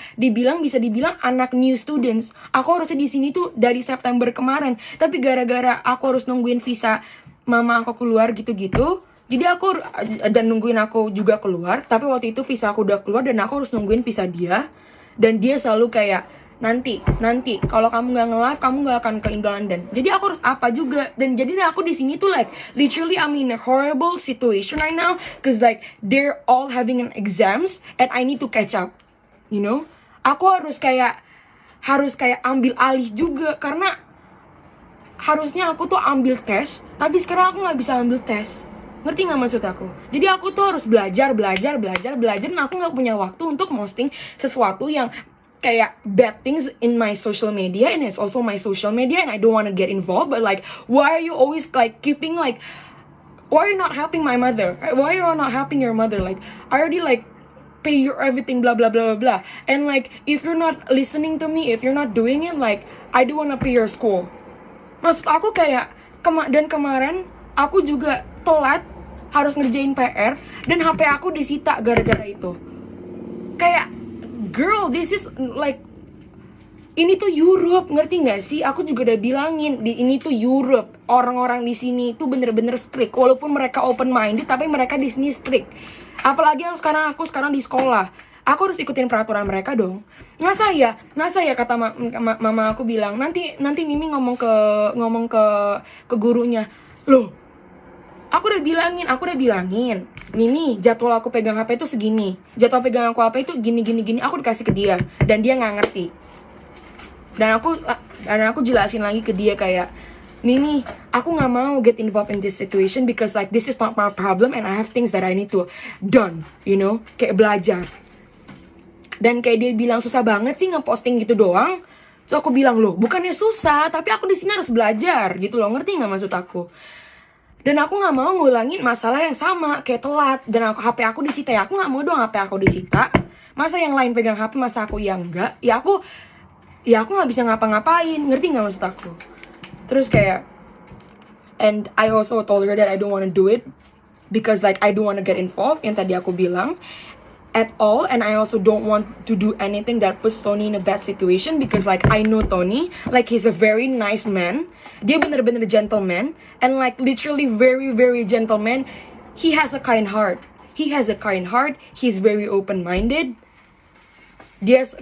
bisa dibilang anak new students. Aku harusnya di sini tuh dari September kemarin, tapi gara-gara aku harus nungguin visa mama aku keluar gitu-gitu, jadi aku dan nungguin aku juga keluar. Tapi waktu itu visa aku udah keluar dan aku harus nungguin visa dia. Dan dia selalu kayak, nanti kalau kamu nggak nge-live, kamu nggak akan ke Indo London. Jadi aku harus apa juga. Dan jadi aku di sini tuh like literally I'm in a horrible situation right now, cause like they're all having an exams and I need to catch up, you know. Aku harus kayak ambil alih juga, karena harusnya aku tuh ambil tes, tapi sekarang aku nggak bisa ambil tes. Ngerti nggak maksud aku? Jadi aku tuh harus belajar, dan aku nggak punya waktu untuk posting sesuatu yang kayak bad things in my social media, and it's also my social media, and I don't want to get involved. But like, why are you always like keeping like, why are you not helping my mother? Why are you not helping your mother? Like, I already like pay your everything, blah blah blah blah blah. And like, if you're not listening to me, if you're not doing it, like, I do want to pay your school. Maksud aku kayak, dan kemarin aku juga telat harus ngerjain PR, dan HP aku disita gara-gara itu. Kayak, girl, this is like, ini tuh Europe, ngerti gak sih? Aku juga udah bilangin, ini tuh Europe. Orang-orang di sini tuh bener-bener strict. Walaupun mereka open-minded, tapi mereka di sini strict. Apalagi yang aku sekarang di sekolah. Aku harus ikutin peraturan mereka dong. Nggak saya kata mama aku bilang, nanti Mimi ngomong ke gurunya. Loh, Aku udah bilangin, Mimi, jadwal aku pegang HP itu segini, jadwal pegang aku HP itu gini. Aku dikasih ke dia dan dia nggak ngerti. Dan aku jelasin lagi ke dia kayak, Mimi, aku nggak mau get involved in this situation because like this is not my problem and I have things that I need to done, you know, kayak belajar. Dan kayak dia bilang susah banget sih ngeposting gitu doang. So aku bilang, loh bukannya susah, tapi aku di sini harus belajar gitu loh, ngerti nggak maksud aku? Dan aku nggak mau ngulangin masalah yang sama kayak telat dan HP aku disita. Ya aku nggak mau dong HP aku disita. Masa yang lain pegang HP, masa aku yang enggak? Ya aku nggak bisa ngapa-ngapain, ngerti nggak maksud aku? Terus kayak, and I also told her that I don't want to do it because like I don't want to get involved, yang tadi aku bilang at all, and I also don't want to do anything that puts Tony in a bad situation because like I know Tony, like he's a very nice man, dia bener-bener gentleman, and like literally very very gentleman. He has a kind heart, he's very open-minded.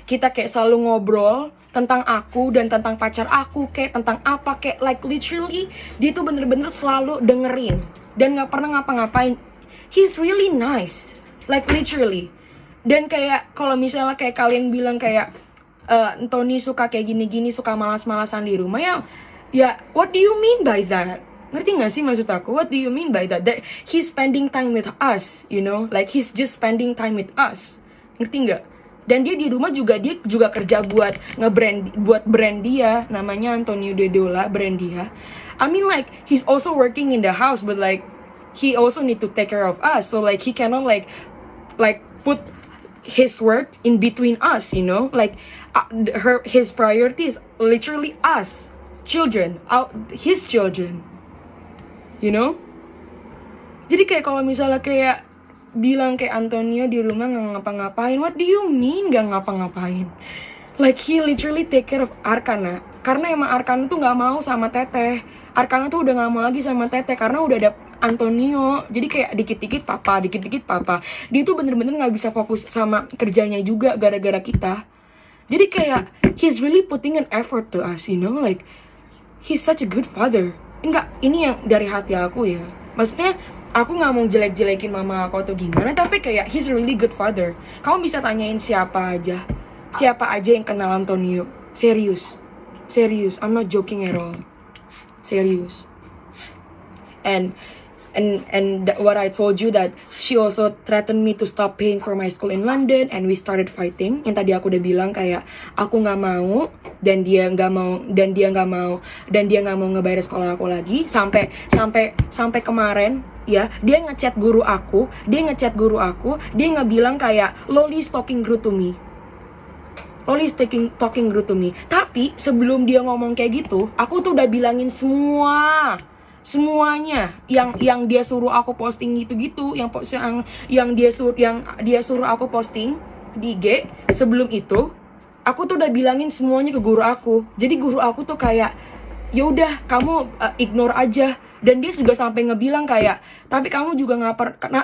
Kita kayak selalu ngobrol tentang aku dan tentang pacar aku, kayak tentang apa, kayak like literally dia tuh bener-bener selalu dengerin dan nggak pernah ngapa-ngapain. He's really nice, like literally. Dan kayak kalau misalnya kayak kalian bilang kayak Tony suka kayak gini-gini, suka malas-malasan di rumah, ya what do you mean by that? Ngerti gak sih maksud aku? What do you mean by that? That he's spending time with us, you know, like he's just spending time with us. Ngerti gak? Dan dia di rumah juga, dia juga kerja buat brand dia, namanya Antonio Dedola, brand dia. I mean like he's also working in the house, but like he also need to take care of us. So like he cannot like put his work in between us, you know, like his priority is literally us, his children, you know. Jadi kayak kalau misalnya kayak bilang kayak Antonio di rumah nggak ngapa-ngapain, what do you mean nggak ngapa-ngapain? Like he literally take care of Arkana, karena emang Arkana tuh nggak mau sama Teteh. Arkana tuh udah nggak mau lagi sama Teteh karena udah ada Antonio. Jadi kayak dikit-dikit papa. Dia tuh bener-bener nggak bisa fokus sama kerjanya juga gara-gara kita. Jadi kayak he's really putting an effort to us, you know, like he's such a good father. Enggak, ini yang dari hati aku ya. Maksudnya aku nggak mau jelek-jelekin mama aku atau gimana, tapi kayak he's a really good father. Kamu bisa tanyain siapa aja yang kenal Antonio. Serius, I'm not joking at all. Serius. And what I told you that she also threatened me to stop paying for my school in London, and we started fighting. Yang tadi aku udah bilang kayak aku nggak mau dan dia nggak mau ngebayar sekolah aku lagi sampai kemarin ya, dia ngechat guru aku, dia nggak bilang kayak Loly is talking rude to me. Tapi sebelum dia ngomong kayak gitu, aku tuh udah bilangin semuanya yang dia suruh aku posting gitu-gitu, yang dia suruh aku posting di IG. Sebelum itu aku tuh udah bilangin semuanya ke guru aku. Jadi guru aku tuh kayak ya udah kamu ignore aja. Dan dia juga sampai ngebilang kayak, tapi kamu juga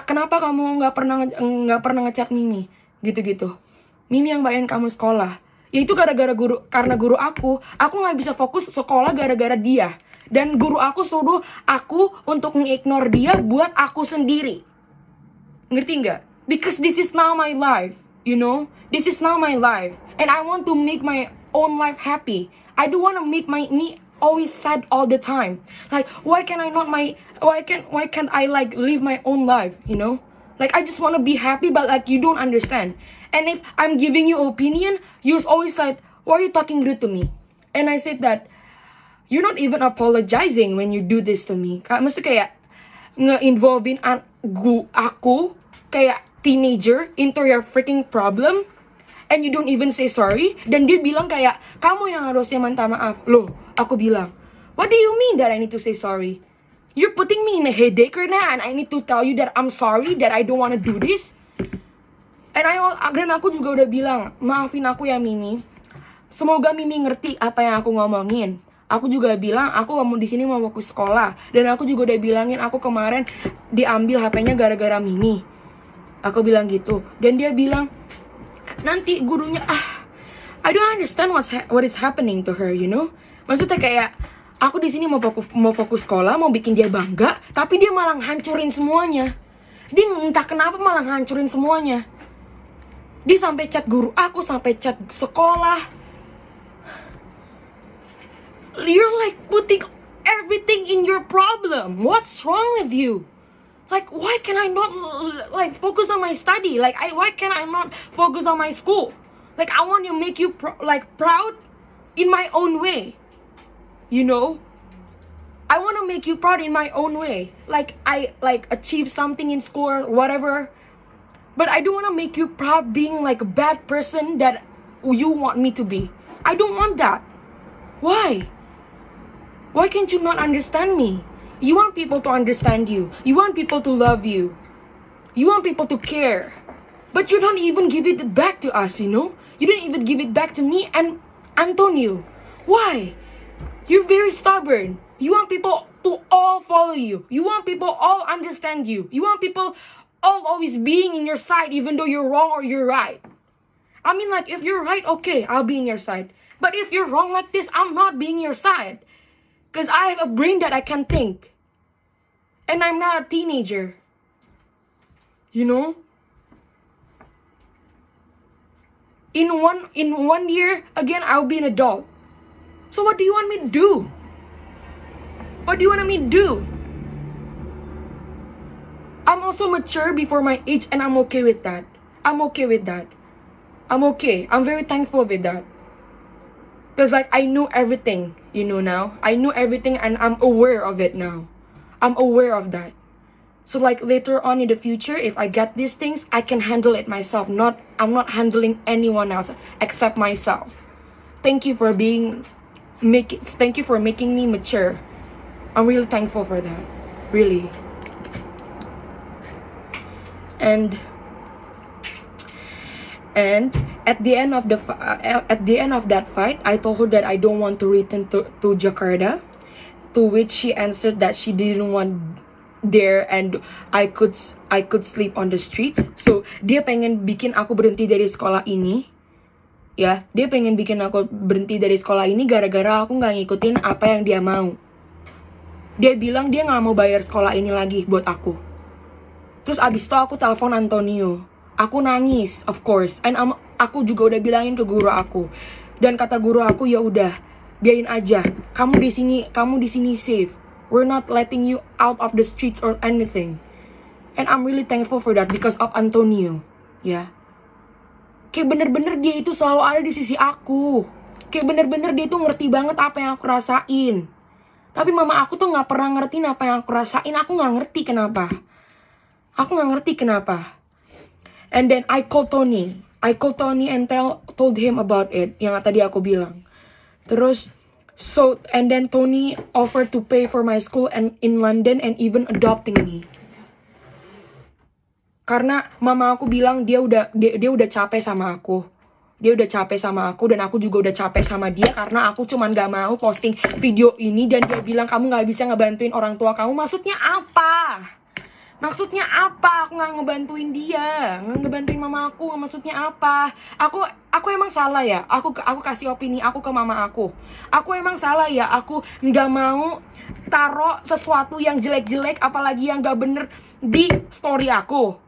kenapa kamu nggak pernah ngechat Mimi gitu-gitu. Mimi yang bayarin kamu sekolah. Ya itu karena guru aku nggak bisa fokus sekolah gara-gara dia. Dan guru aku suruh aku untuk nge-ignore dia buat aku sendiri. Ngerti nggak? Because this is now my life, you know? This is now my life. And I want to make my own life happy. I don't want to make me always sad all the time. Like, why can't I like live my own life, you know? Like, I just want to be happy, but like, you don't understand. And if I'm giving you opinion, you always like, why are you talking rude to me? And I said that, you're not even apologizing when you do this to me. Maksudnya kayak nge-involving aku kayak teenager into your freaking problem, and you don't even say sorry. Dan dia bilang kayak, kamu yang harusnya minta maaf. Loh, aku bilang, what do you mean that I need to say sorry? You're putting me in a headache right now, and I need to tell you that I'm sorry, that I don't want to do this. Dan aku juga udah bilang, maafin aku ya Mimi. Semoga Mimi ngerti apa yang aku ngomongin. Aku juga bilang aku mau di sini mau fokus sekolah. Dan aku juga udah bilangin aku kemarin diambil HP-nya gara-gara Mimi. Aku bilang gitu. Dan dia bilang, nanti gurunya I don't understand what is happening to her, you know. Maksudnya kayak Aku di sini mau fokus sekolah, mau bikin dia bangga, tapi dia malah hancurin semuanya. Dia entah kenapa malah hancurin semuanya. Dia sampai chat guru aku, sampai chat sekolah. You're like putting everything in your problem. What's wrong with you? Like, why can I not like focus on my study? Like, why can I not focus on my school? Like, I want to make you proud in my own way. You know, I want to make you proud in my own way. Like, I achieve something in school or whatever. But I don't want to make you proud being like a bad person that you want me to be. I don't want that. Why? Why can't you not understand me? You want people to understand you. You want people to love you. You want people to care. But you don't even give it back to us, you know? You don't even give it back to me and Antonio. Why? You're very stubborn. You want people to all follow you. You want people all understand you. You want people all always being in your side even though you're wrong or you're right. I mean, like, if you're right, okay, I'll be in your side. But if you're wrong like this, I'm not being your side. Because I have a brain that I can think. And I'm not a teenager. You know? In one year, again, I'll be an adult. So what do you want me to do? What do you want me to do? I'm also mature before my age and I'm okay with that. I'm okay with that. I'm okay. I'm very thankful with that. Because like I know everything, you know now. I know everything and I'm aware of it now. I'm aware of that. So like later on in the future, if I get these things, I can handle it myself. I'm not handling anyone else except myself. Thank you for thank you for making me mature. I'm really thankful for that. Really. And at the end of that fight, I told her that I don't want to return to Jakarta, to which she answered that she didn't want there and I could sleep on the streets. So dia pengen bikin aku berhenti dari sekolah ini. Ya, dia pengen bikin aku berhenti dari sekolah ini gara-gara aku nggak ngikutin apa yang dia mau. Dia bilang dia nggak mau bayar sekolah ini lagi buat aku. Terus abis itu aku telepon Antonio. Aku nangis, of course. And aku juga udah bilangin ke guru aku. Dan kata guru aku, ya udah, biarin aja. Kamu di sini safe. We're not letting you out of the streets or anything. And I'm really thankful for that because of Antonio. Ya. Kayak bener-bener dia itu selalu ada di sisi aku. Kayak bener-bener dia tuh ngerti banget apa yang aku rasain. Tapi mama aku tuh gak pernah ngertiin apa yang aku rasain. Aku gak ngerti kenapa. And then I called Tony and told him about it. Yang tadi aku bilang. Terus, and then Tony offered to pay for my school and in London and even adopting me. Karena mama aku bilang dia udah capek sama aku. Dia udah capek sama aku dan aku juga udah capek sama dia karena aku cuman gak mau posting video ini dan dia bilang kamu gak bisa ngebantuin orang tua kamu. Maksudnya apa? Aku gak ngebantuin dia, gak ngebantuin mama aku. Maksudnya apa? Aku emang salah ya? Aku kasih opini aku ke mama aku. Aku emang salah ya? Aku gak mau taruh sesuatu yang jelek-jelek apalagi yang gak bener di story aku.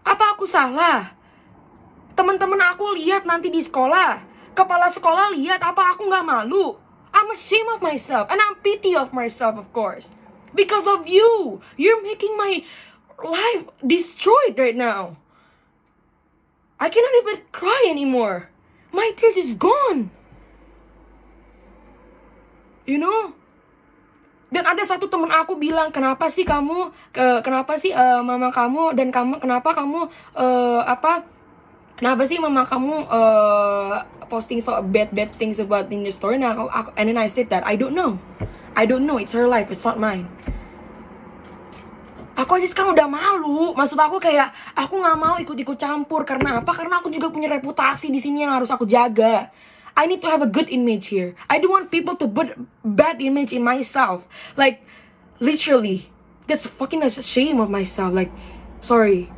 Apa aku salah? Teman-teman aku lihat nanti di sekolah. Kepala sekolah lihat, apa aku gak malu? I'm ashamed of myself and I'm pity of myself, of course. Because of you. You're making my life destroyed right now. I cannot even cry anymore. My tears is gone. You know? Dan ada satu teman aku bilang, kenapa sih mama kamu dan kenapa sih mama kamu posting so bad things about in your story? Nah, and then I said that I don't know, it's her life, it's not mine. Aku aja sekarang udah malu. Maksud aku kayak aku nggak mau ikut campur. Karena apa? Karena aku juga punya reputasi di sini yang harus aku jaga. I need to have a good image here. I don't want people to put bad image in myself. Like, literally, that's fucking a shame of myself. Like, sorry.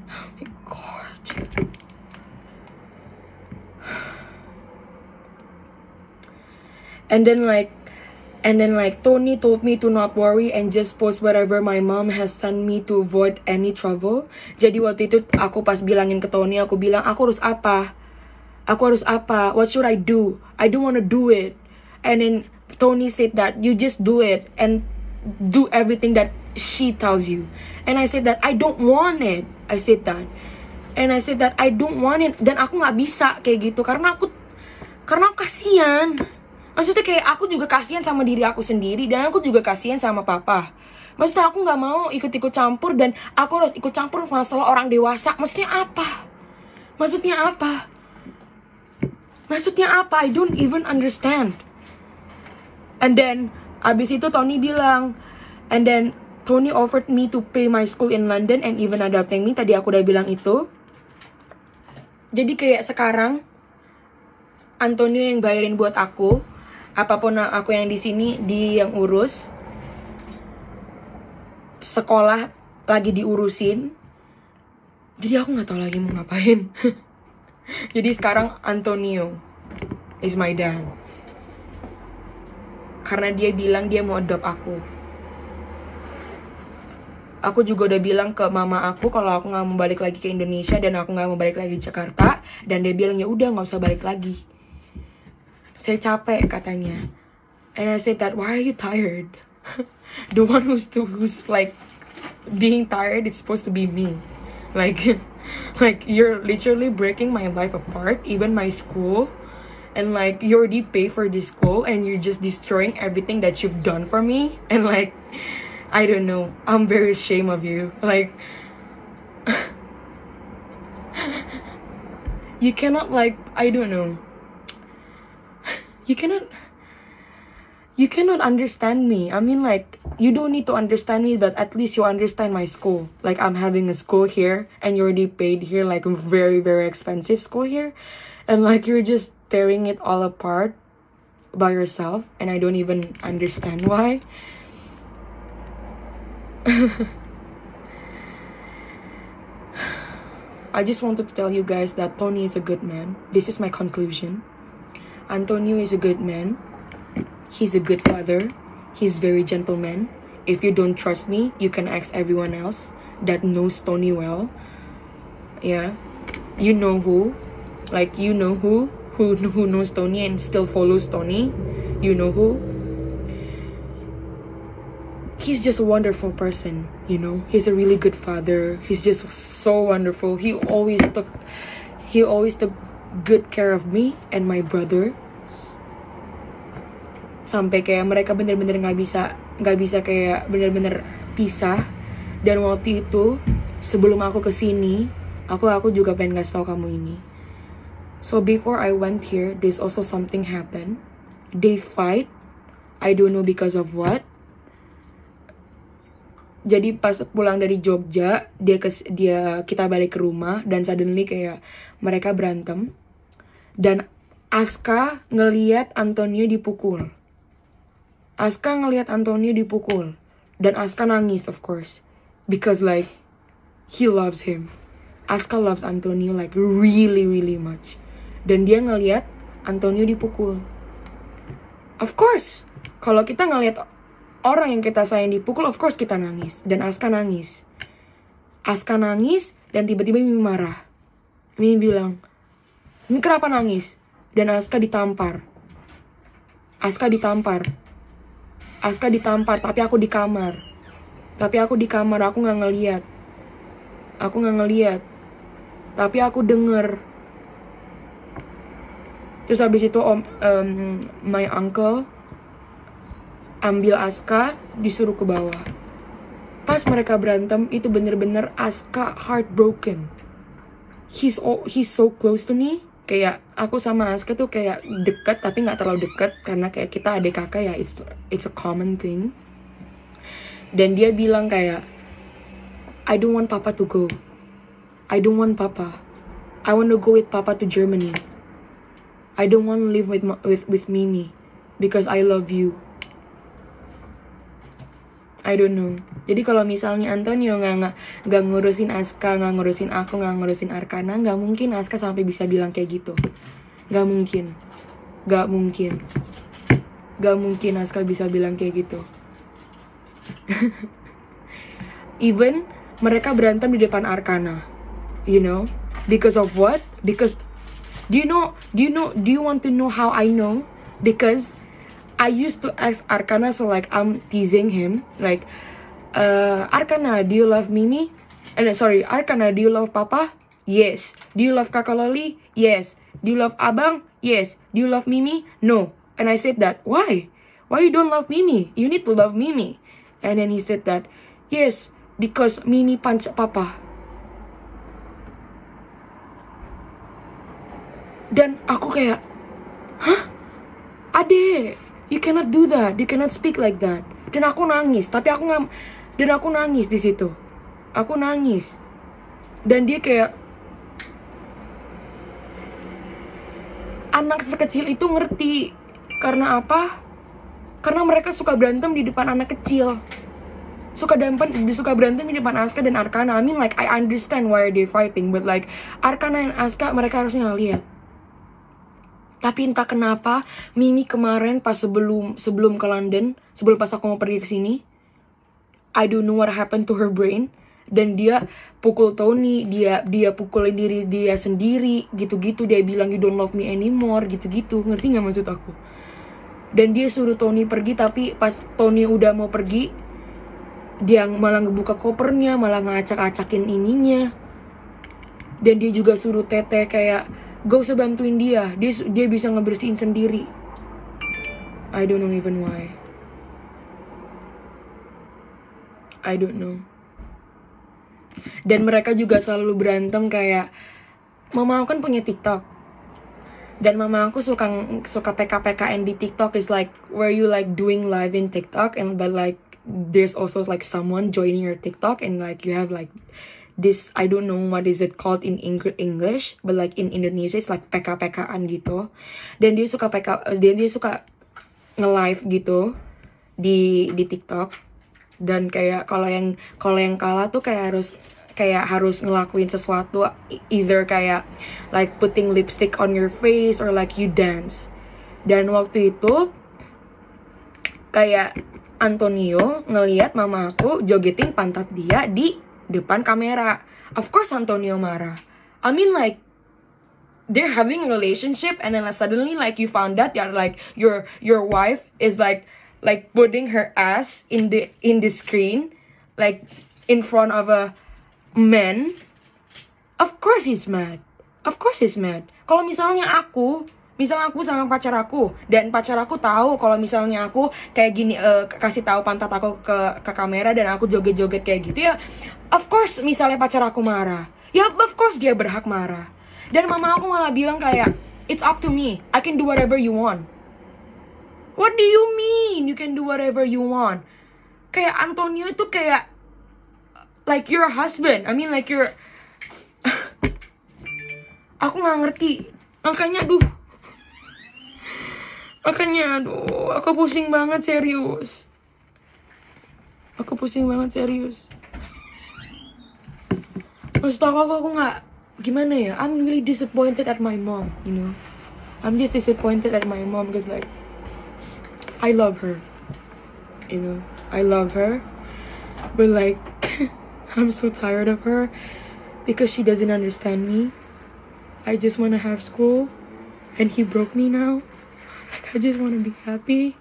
Oh my god. And then like And then like Tony told me to not worry and just post whatever my mom has sent me to avoid any trouble. Jadi waktu itu aku pas bilangin ke Tony, aku bilang aku harus apa? Aku harus apa? What should I do? I don't want to do it. And then Tony said that you just do it and do everything that she tells you. And I said that I don't want it. I said that. And I said that I don't want it. Dan aku nggak bisa kayak gitu karena aku kasihan. Maksudnya kayak aku juga kasihan sama diri aku sendiri dan aku juga kasihan sama papa. Maksudnya aku nggak mau ikut-ikut campur dan aku harus ikut campur masalah orang dewasa. Maksudnya apa? Maksudnya apa? Maksudnya apa? I don't even understand. And then abis itu Tony bilang, and then Tony offered me to pay my school in London and even adopting me. Tadi aku udah bilang itu. Jadi kayak sekarang Antonio yang bayarin buat aku. Apapun aku yang di sini, dia yang urus. Sekolah lagi diurusin. Jadi aku nggak tahu lagi mau ngapain. Jadi sekarang Antonio is my dad. Karena dia bilang dia mau adopt aku. Aku juga udah bilang ke mama aku kalau aku nggak mau balik lagi ke Indonesia dan aku nggak mau balik lagi ke Jakarta. Dan dia bilang ya udah nggak usah balik lagi. Saya capek katanya. And I said that, why are you tired? The one who's like being tired is supposed to be me. Like you're literally breaking my life apart, even my school. And like you already pay for this school and you're just destroying everything that you've done for me. And like, I don't know, I'm very ashamed of you. Like you cannot like, I don't know. You cannot understand me. I mean, like, you don't need to understand me, but at least you understand my school. Like, I'm having a school here, and you already paid here, like, a very, very expensive school here. And, like, you're just tearing it all apart by yourself, and I don't even understand why. I just wanted to tell you guys that Tony is a good man. This is my conclusion. Antonio is a good man. He's a good father. He's very gentleman. If you don't trust me, you can ask everyone else that knows Tony well. Yeah. You know who. Like, you know who knows Tony and still follows Tony. You know who. He's just a wonderful person, you know. He's a really good father. He's just so wonderful. He always took good care of me and my brother. Sampai kayak mereka bener-bener nggak bisa kayak bener-bener pisah. Dan waktu itu sebelum aku kesini, aku juga pengen ngasih tau kamu ini. So before I went here, there's also something happen. They fight. I don't know because of what. Jadi pas pulang dari Jogja, kita balik ke rumah dan suddenly kayak mereka berantem. Dan Aska ngelihat Antonio dipukul. Dan Aska nangis, of course, because like he loves him. Aska loves Antonio like really really much. Dan dia ngelihat Antonio dipukul. Of course, kalau kita ngelihat orang yang kita sayang dipukul, of course kita nangis. Dan Aska nangis. Dan tiba-tiba Mimi marah. Mimi bilang, "Ini kenapa nangis?" Dan Aska ditampar, tapi aku di kamar. Aku nggak ngeliat. Tapi aku denger. Terus habis itu my uncle ambil Aska, disuruh ke bawah. Pas mereka berantem, itu bener-bener Aska heartbroken. He's so close to me. Kayak aku sama Aska tuh kayak deket, tapi nggak terlalu deket karena kayak kita adik kakak ya, it's a common thing. Dan dia bilang kayak, I don't want Papa to go. I don't want Papa. I want to go with Papa to Germany. I don't want to live with Mimi because I love you. I don't know. Jadi kalau misalnya Antonio nggak ngurusin Aska, nggak ngurusin aku, nggak ngurusin Arkana, nggak mungkin Aska sampai bisa bilang kayak gitu. Nggak mungkin. Gak mungkin Aska bisa bilang kayak gitu. Even mereka berantem di depan Arkana, you know, because of what? Because do you want to know how I know? Because I used to ask Arkana, so like I'm teasing him, like, Arkana, do you love Mimi? And sorry, Arkana, do you love Papa? Yes. Do you love Kakak Loli? Yes. Do you love Abang? Yes. Do you love Mimi? No. And I said that, why? Why you don't love Mimi? You need to love Mimi. And then he said that, yes, because Mimi punch Papa. Dan aku kayak, hah? Ade, you cannot do that. You cannot speak like that. Dan aku nangis. Tapi aku nggak. Dan aku nangis di situ. Aku nangis. Dan dia kayak, anak sekecil itu ngerti. Karena apa? Karena mereka suka berantem di depan anak kecil. Suka berantem di depan Aska dan Arkana. I mean like I understand why they fighting, but like Arkana dan Aska mereka harusnya ngeliat. Tapi entah kenapa Mimi kemarin pas sebelum ke London, sebelum pas aku mau pergi ke sini, I don't know what happened to her brain, dan dia pukul Tony, dia pukulin diri dia sendiri, gitu-gitu. Dia bilang you don't love me anymore, gitu-gitu. Ngerti nggak maksud aku? Dan dia suruh Tony pergi, tapi pas Tony udah mau pergi, dia malah ngebuka kopernya, malah ngacak-acakin ininya. Dan dia juga suruh Teteh kayak gak usah bantuin dia bisa ngebersihin sendiri. I don't know even why. I don't know. Dan mereka juga selalu berantem kayak, mama aku kan punya TikTok, dan mama aku suka PK-PKN di TikTok, is like where you like doing live in TikTok, and but like there's also like someone joining your TikTok, and like you have like this, I don't know what is it called in English, but like in Indonesia it's like PK-PKan gitu. Dan dia suka nge-live gitu di TikTok. Dan kayak kalau yang kalah tuh kayak harus ngelakuin sesuatu, either kayak like putting lipstick on your face or like you dance. Dan waktu itu kayak Antonio ngelihat mama aku jogetin pantat dia di depan kamera. Of course Antonio marah. I mean like they're having a relationship, and then suddenly like you found out that like your wife is like putting her ass in the screen, like in front of a man. Of course he's mad. Kalau misalnya aku sama pacar aku, dan pacar aku tahu kalau misalnya aku kayak gini, kasih tahu pantat aku ke kamera dan aku joget-joget kayak gitu, ya of course misalnya pacar aku marah, ya of course dia berhak marah. Dan mama aku malah bilang kayak, it's up to me, I can do whatever you want. What do you mean you can do whatever you want? Kayak Antonio itu kayak like your husband. I mean like your aku nggak ngerti. Makanya aku pusing banget serius. Maksud aku nggak, gimana ya, I'm really disappointed at my mom, you know. I'm just disappointed at my mom because like I love her, you know. I love her, but like I'm so tired of her because she doesn't understand me. I just want to have school, and he broke me now. Like I just want to be happy.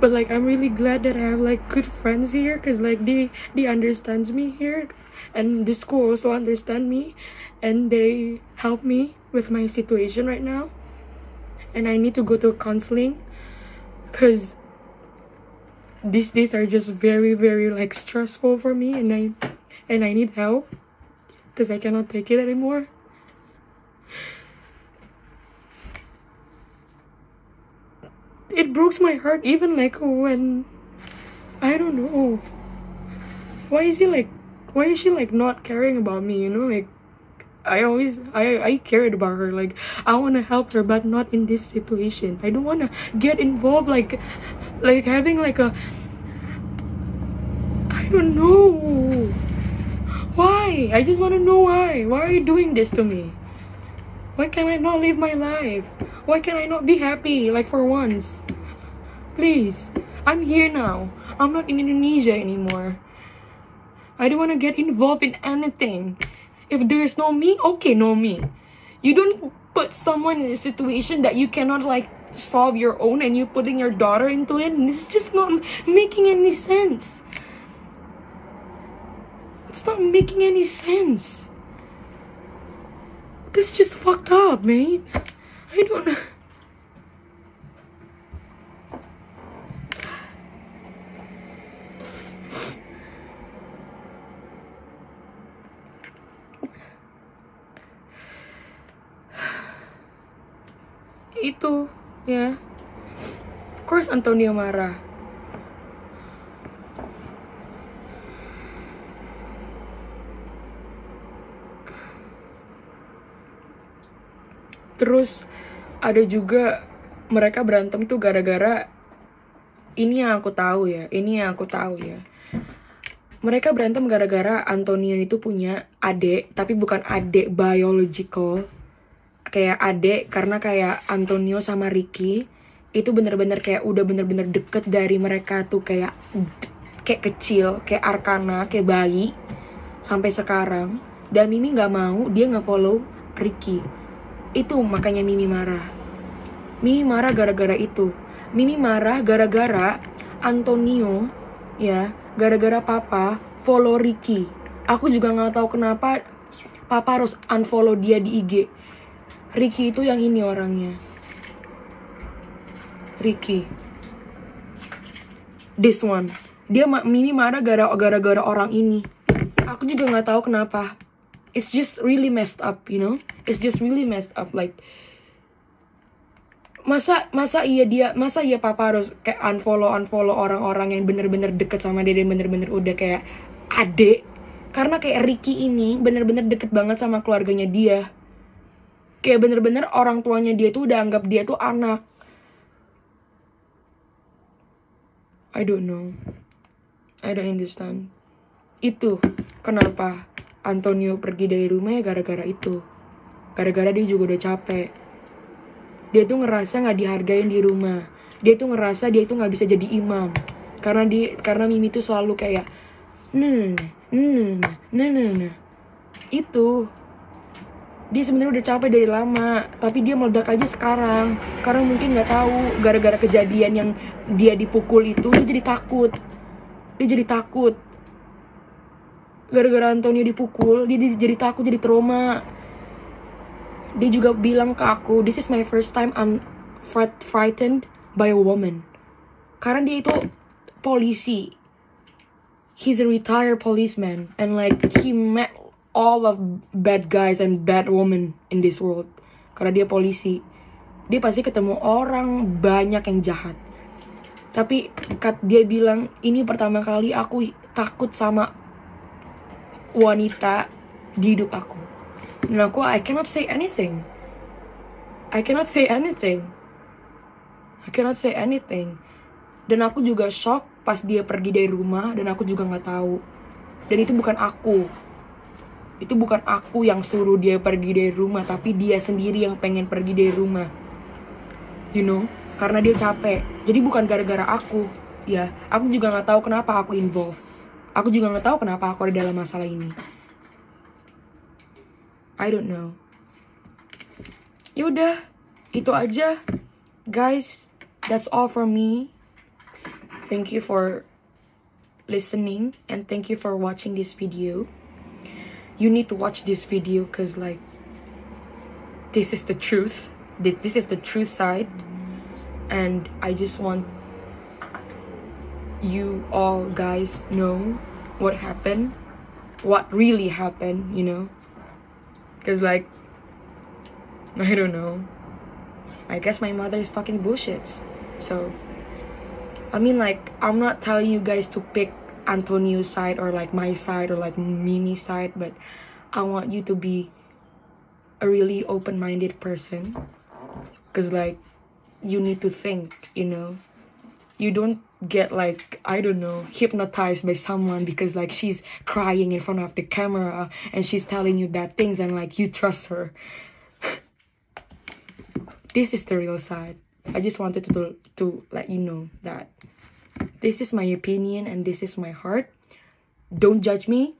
But like I'm really glad that I have like good friends here, cause like they understands me here, and the school also understand me, and they help me with my situation right now. And I need to go to counseling, cause these days are just very very like stressful for me, and I need help, cause I cannot take it anymore. It breaks my heart even like when, I don't know, why is she like not caring about me, you know, like I cared about her. Like, I want to help her, but not in this situation. I don't want to get involved, like having like a, I don't know why. I just want to know why. Why are you doing this to me? Why can I not live my life? Why can I not be happy, like, for once? Please, I'm here now. I'm not in Indonesia anymore. I don't want to get involved in anything. If there's no me, okay, no me. You don't put someone in a situation that you cannot, like, solve your own, and you putting your daughter into it. And it's just not making any sense. It's not making any sense. This is just fucked up, mate. I don't know. Itu, ya. Of course Antonio marah. Terus ada juga mereka berantem tuh gara-gara ini yang aku tahu ya. Mereka berantem gara-gara Antonio itu punya adik, tapi bukan adik biological. Kayak adik karena kayak Antonio sama Ricky itu bener-bener kayak udah bener-bener deket dari mereka tuh kayak kecil, kayak Arkana, kayak bayi sampai sekarang. Dan Mimi nggak mau dia nge-follow Ricky. Itu makanya Mimi marah. Mimi marah gara-gara itu. Mimi marah gara-gara Antonio, ya, gara-gara papa follow Ricky. Aku juga nggak tahu kenapa papa harus unfollow dia di IG. Ricky itu yang ini orangnya. Ricky. This one. Mimi marah gara-gara orang ini. Aku juga nggak tahu kenapa. It's just really messed up, you know? It's just really messed up, like, masa iya papa harus kayak unfollow orang-orang yang bener-bener deket sama dia dan bener-bener udah kayak adik. Karena kayak Ricky ini bener-bener deket banget sama keluarganya dia. Kayak bener-bener orang tuanya dia tuh udah anggap dia tuh anak. I don't know. I don't understand. Itu kenapa Antonio pergi dari rumah, ya gara-gara itu. Gara-gara dia juga udah capek. Dia tuh ngerasa gak dihargain di rumah. Dia tuh ngerasa dia tuh gak bisa jadi imam. Karena Mimi tuh selalu kayak Itu. Dia sebenarnya udah capek dari lama, tapi dia meledak aja sekarang. Karena mungkin gak tahu gara-gara kejadian yang dia dipukul itu, dia jadi takut. Gara-gara Antonio dipukul, dia jadi takut, jadi trauma. Dia juga bilang ke aku, this is my first time I'm frightened by a woman. Karena dia itu polisi. He's a retired policeman. And like, he met all of bad guys and bad women in this world. Karena dia polisi. Dia pasti ketemu orang banyak yang jahat. Tapi dia bilang, ini pertama kali aku takut sama wanita di hidup aku. Dan aku, I cannot say anything. Dan aku juga shock pas dia pergi dari rumah, dan aku juga gak tahu. Dan itu bukan aku yang suruh dia pergi dari rumah, tapi dia sendiri yang pengen pergi dari rumah. You know? Karena dia capek. Jadi bukan gara-gara aku. Ya, aku juga gak tahu kenapa aku involved. Aku juga gak tahu kenapa aku ada dalam masalah ini. I don't know. Yaudah, itu aja. Guys, that's all from me. Thank you for listening. And thank you for watching this video. You need to watch this video because, like, this is the truth. This is the truth side. And I just want you all guys know what happened, what really happened, you know, because like, I don't know, I guess my mother is talking bullshits. So I mean, like, I'm not telling you guys to pick Antonio's side or like my side or like Mimi's side, but I want you to be a really open-minded person, because like you need to think, you know. You don't get like, I don't know, hypnotized by someone because like she's crying in front of the camera and she's telling you bad things and like you trust her. This is the real side. I just wanted to let you know that this is my opinion and this is my heart. Don't judge me,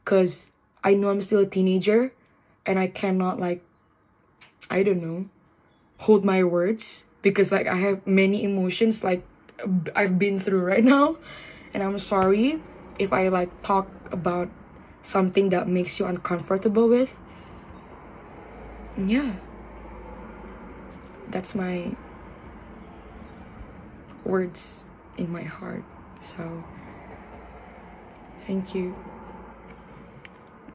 because I know I'm still a teenager and I cannot like, I don't know, hold my words, because like I have many emotions like I've been through right now. And I'm sorry if I like talk about something that makes you uncomfortable with. Yeah, that's my words in my heart. So thank you.